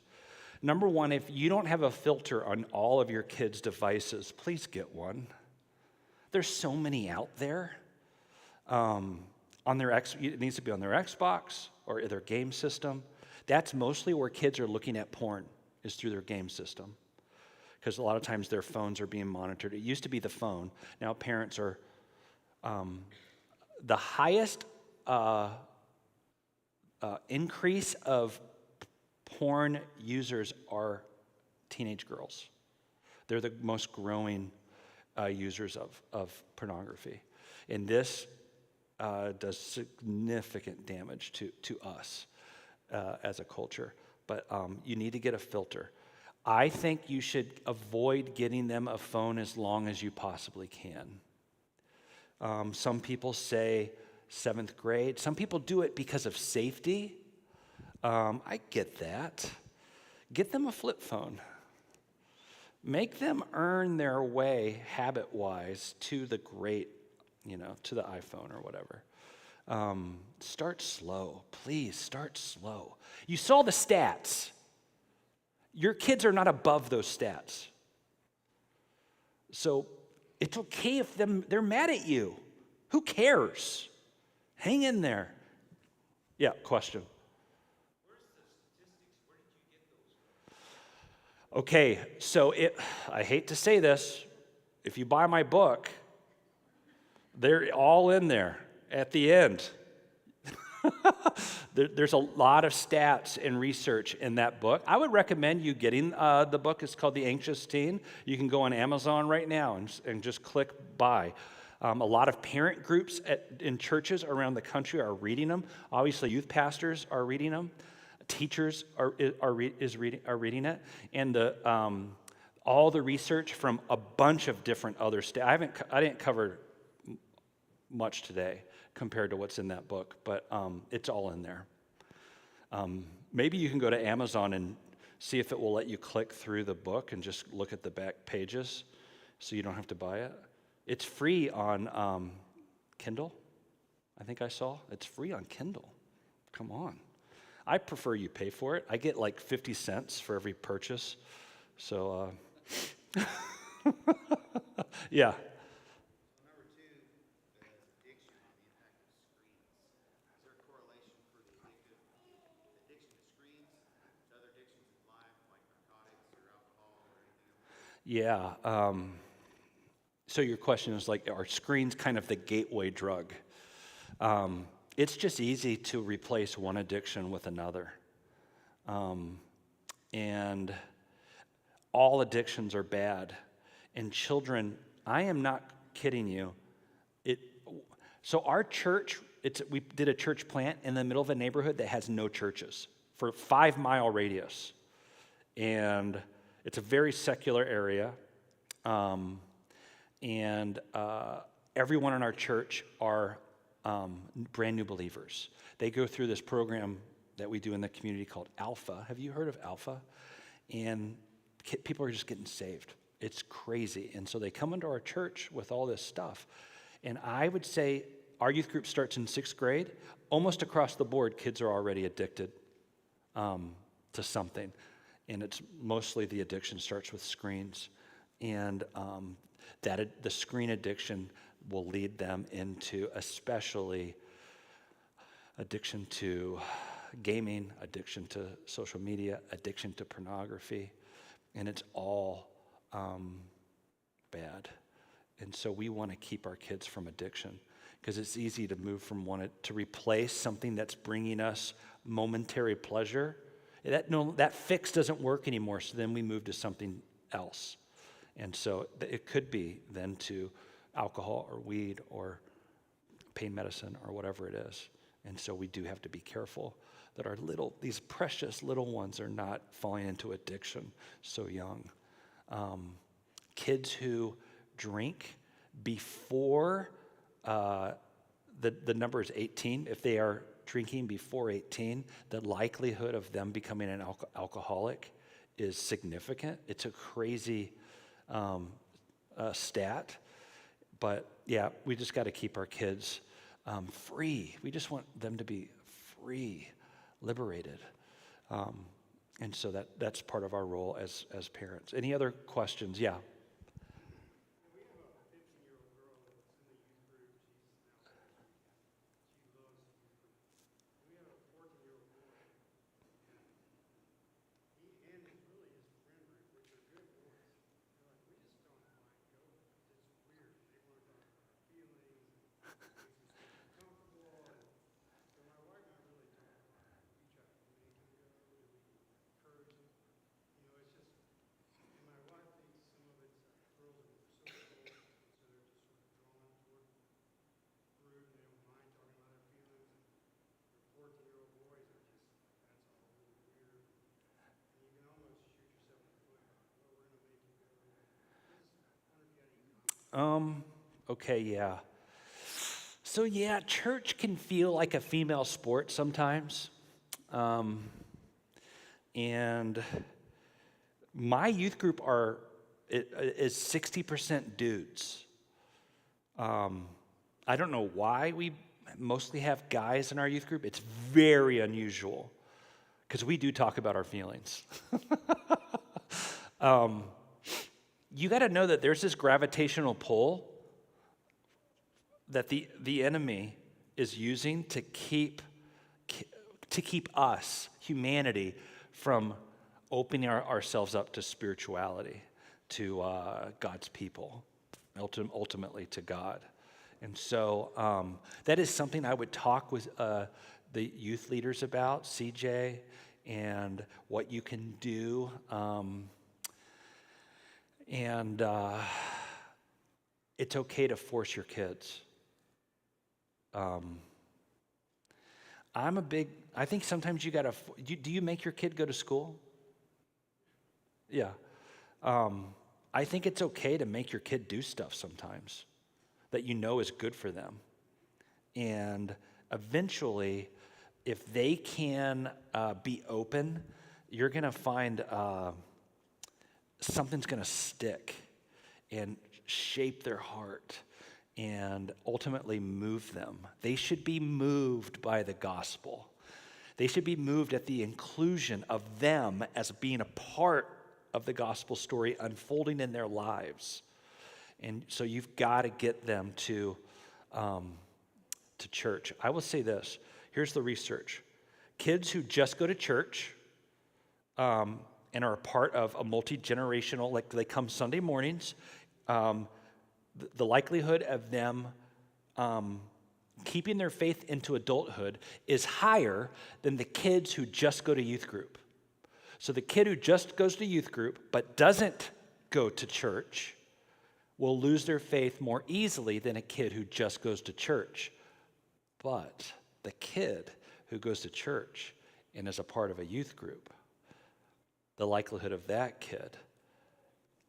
S1: Number one, if you don't have a filter on all of your kids' devices, please get one. There's so many out there. it needs to be on their Xbox or their game system. That's mostly where kids are looking at porn, is through their game system. Because a lot of times their phones are being monitored. It used to be the phone. Now parents are, the highest increase of porn users are teenage girls. They're the most growing users of pornography. And this does significant damage to us as a culture. But you need to get a filter. I think you should avoid getting them a phone as long as you possibly can. Some people say 7th grade. Some people do it because of safety. I get that. Get them a flip phone. Make them earn their way habit-wise to the great, to the iPhone or whatever. Start slow. Please start slow. You saw the stats. Your kids are not above those stats. So it's okay if they're mad at you. Who cares? Hang in there. Yeah, question.
S2: Where's the statistics? Where did you get those?
S1: Okay, so I hate to say this. If you buy my book, they're all in there at the end. There's a lot of stats and research in that book. I would recommend you getting the book. It's called The Anxious Teen. You can go on Amazon right now and just click buy. A lot of parent groups in churches around the country are reading them. Obviously, youth pastors are reading them. Teachers are reading it. And all the research from a bunch of different other stats. I didn't cover much today compared to what's in that book, but it's all in there. Maybe you can go to Amazon and see if it will let you click through the book and just look at the back pages so you don't have to buy it. It's free on Kindle, I think I saw. It's free on Kindle. Come on. I prefer you pay for it. I get like 50 cents for every purchase. So, yeah.
S2: Number two, the addiction on the impact of screens. Is there a correlation for the addiction to screens to other addictions in life, like narcotics or alcohol or anything else?
S1: Yeah. So your question is like, are screens kind of the gateway drug? It's just easy to replace one addiction with another. And all addictions are bad. And children, I am not kidding you. So our church, we did a church plant in the middle of a neighborhood that has no churches for a 5-mile radius. And it's a very secular area. And everyone in our church are brand new believers. They go through this program that we do in the community called Alpha. Have you heard of Alpha? And people are just getting saved. It's crazy. And so they come into our church with all this stuff. And I would say our youth group starts in 6th grade. Almost across the board, kids are already addicted to something. And it's mostly the addiction starts with screens. And the screen addiction will lead them into especially addiction to gaming, addiction to social media, addiction to pornography, and it's all bad. And so we want to keep our kids from addiction because it's easy to move from to replace something that's bringing us momentary pleasure. That fix doesn't work anymore, so then we move to something else. And so it could be then to alcohol or weed or pain medicine or whatever it is. And so we do have to be careful that these precious little ones are not falling into addiction so young. Kids who drink before, the number is 18, if they are drinking before 18, the likelihood of them becoming an alcoholic is significant. It's a crazy stat. But yeah, we just got to keep our kids free. We just want them to be free, liberated. And so that's part of our role as parents. Any other questions? Yeah.
S3: We have a 15-year-old girl that's in the youth group. She's
S1: Okay, yeah. So, yeah, church can feel like a female sport sometimes. And my youth group is 60% dudes. I don't know why we mostly have guys in our youth group. It's very unusual because we do talk about our feelings. You got to know that there's this gravitational pull that the enemy is using to keep us, humanity, from opening ourselves up to spirituality, to God's people, ultimately to God. And so that is something I would talk with the youth leaders about, CJ, and what you can do. And it's okay to force your kids. I think sometimes you gotta, do you make your kid go to school? Yeah. I think it's okay to make your kid do stuff sometimes that you know is good for them. And eventually, if they can be open, you're gonna find something's gonna stick and shape their heart and ultimately move them. They should be moved by the gospel. They should be moved at the inclusion of them as being a part of the gospel story unfolding in their lives. And so you've got to get them to church. I will say this. Here's the research. Kids who just go to church and are a part of a multi-generational, like they come Sunday mornings, the likelihood of them keeping their faith into adulthood is higher than the kids who just go to youth group. So the kid who just goes to youth group but doesn't go to church will lose their faith more easily than a kid who just goes to church. But the kid who goes to church and is a part of a youth group, the likelihood of that kid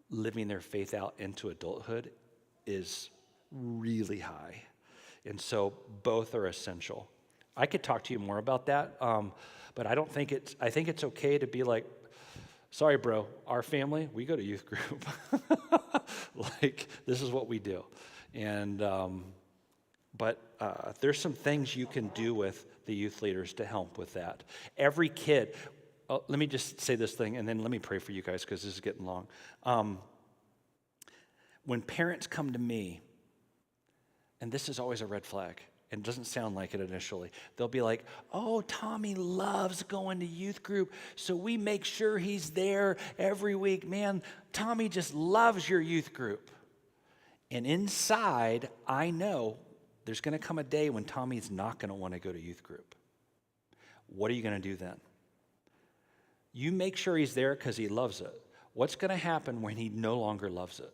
S1: living their faith out into adulthood is really high. And so both are essential. I could talk to you more about that, but I think it's okay to be like, sorry, bro, our family, we go to youth group. Like, this is what we do. And, but there's some things you can do with the youth leaders to help with that. Every kid, let me just say this thing, and then let me pray for you guys, because this is getting long. When parents come to me, and this is always a red flag, and it doesn't sound like it initially, they'll be like, oh, Tommy loves going to youth group, so we make sure he's there every week. Man, Tommy just loves your youth group. And inside, I know there's going to come a day when Tommy's not going to want to go to youth group. What are you going to do then? You make sure he's there because he loves it. What's going to happen when he no longer loves it?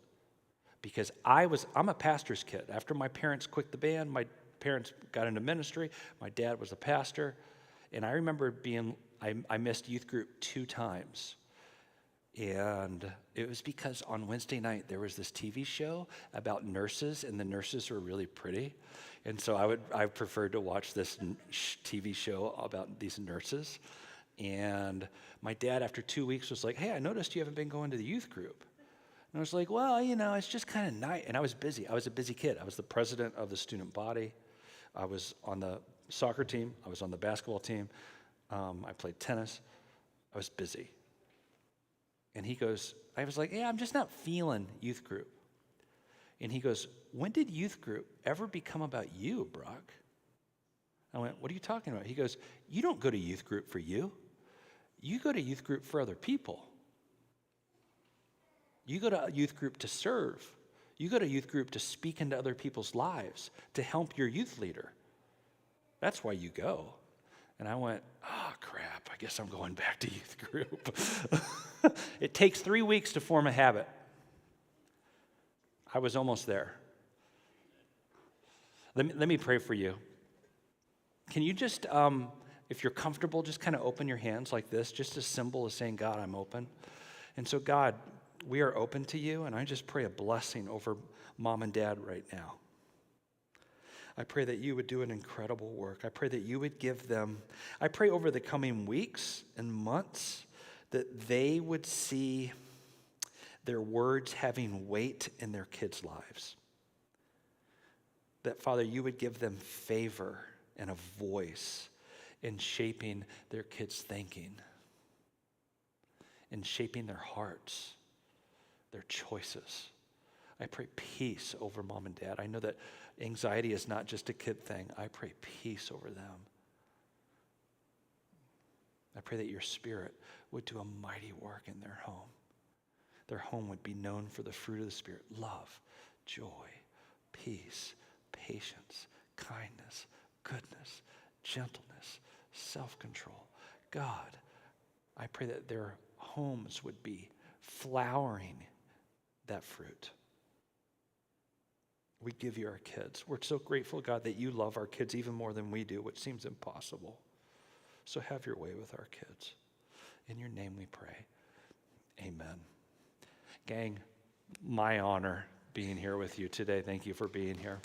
S1: Because I'm a pastor's kid. After my parents quit the band, my parents got into ministry. My dad was a pastor. And I remember I missed youth group 2 times. And it was because on Wednesday night, there was this TV show about nurses, and the nurses were really pretty. And so I preferred to watch this TV show about these nurses. And my dad, after 2 weeks, was like, hey, I noticed you haven't been going to the youth group. And I was like, well, it's just kind of nice. And I was busy. I was a busy kid. I was the president of the student body. I was on the soccer team. I was on the basketball team. I played tennis. I was busy. And I was like, yeah, I'm just not feeling youth group. And he goes, when did youth group ever become about you, Brock? I went, what are you talking about? He goes, you don't go to youth group for you. You go to youth group for other people. You go to a youth group to serve. You go to youth group to speak into other people's lives, to help your youth leader. That's why you go. And I went, oh, crap, I guess I'm going back to youth group. It takes 3 weeks to form a habit. I was almost there. Let me pray for you. Can you just, if you're comfortable, just kind of open your hands like this, just a symbol of saying, God, I'm open. And so, God, we are open to you, and I just pray a blessing over mom and dad right now. I pray that you would do an incredible work. I pray that you would give them, I pray over the coming weeks and months that they would see their words having weight in their kids' lives. That, Father, you would give them favor and a voice in shaping their kids' thinking, in shaping their hearts, their choices. I pray peace over mom and dad. I know that anxiety is not just a kid thing. I pray peace over them. I pray that your Spirit would do a mighty work in their home. Their home would be known for the fruit of the Spirit: love, joy, peace, patience, kindness, goodness, gentleness, self-control. God, I pray that their homes would be flowering that fruit. We give you our kids. We're so grateful, God, that you love our kids even more than we do, which seems impossible. So have your way with our kids. In your name we pray. Amen. Gang, my honor being here with you today. Thank you for being here.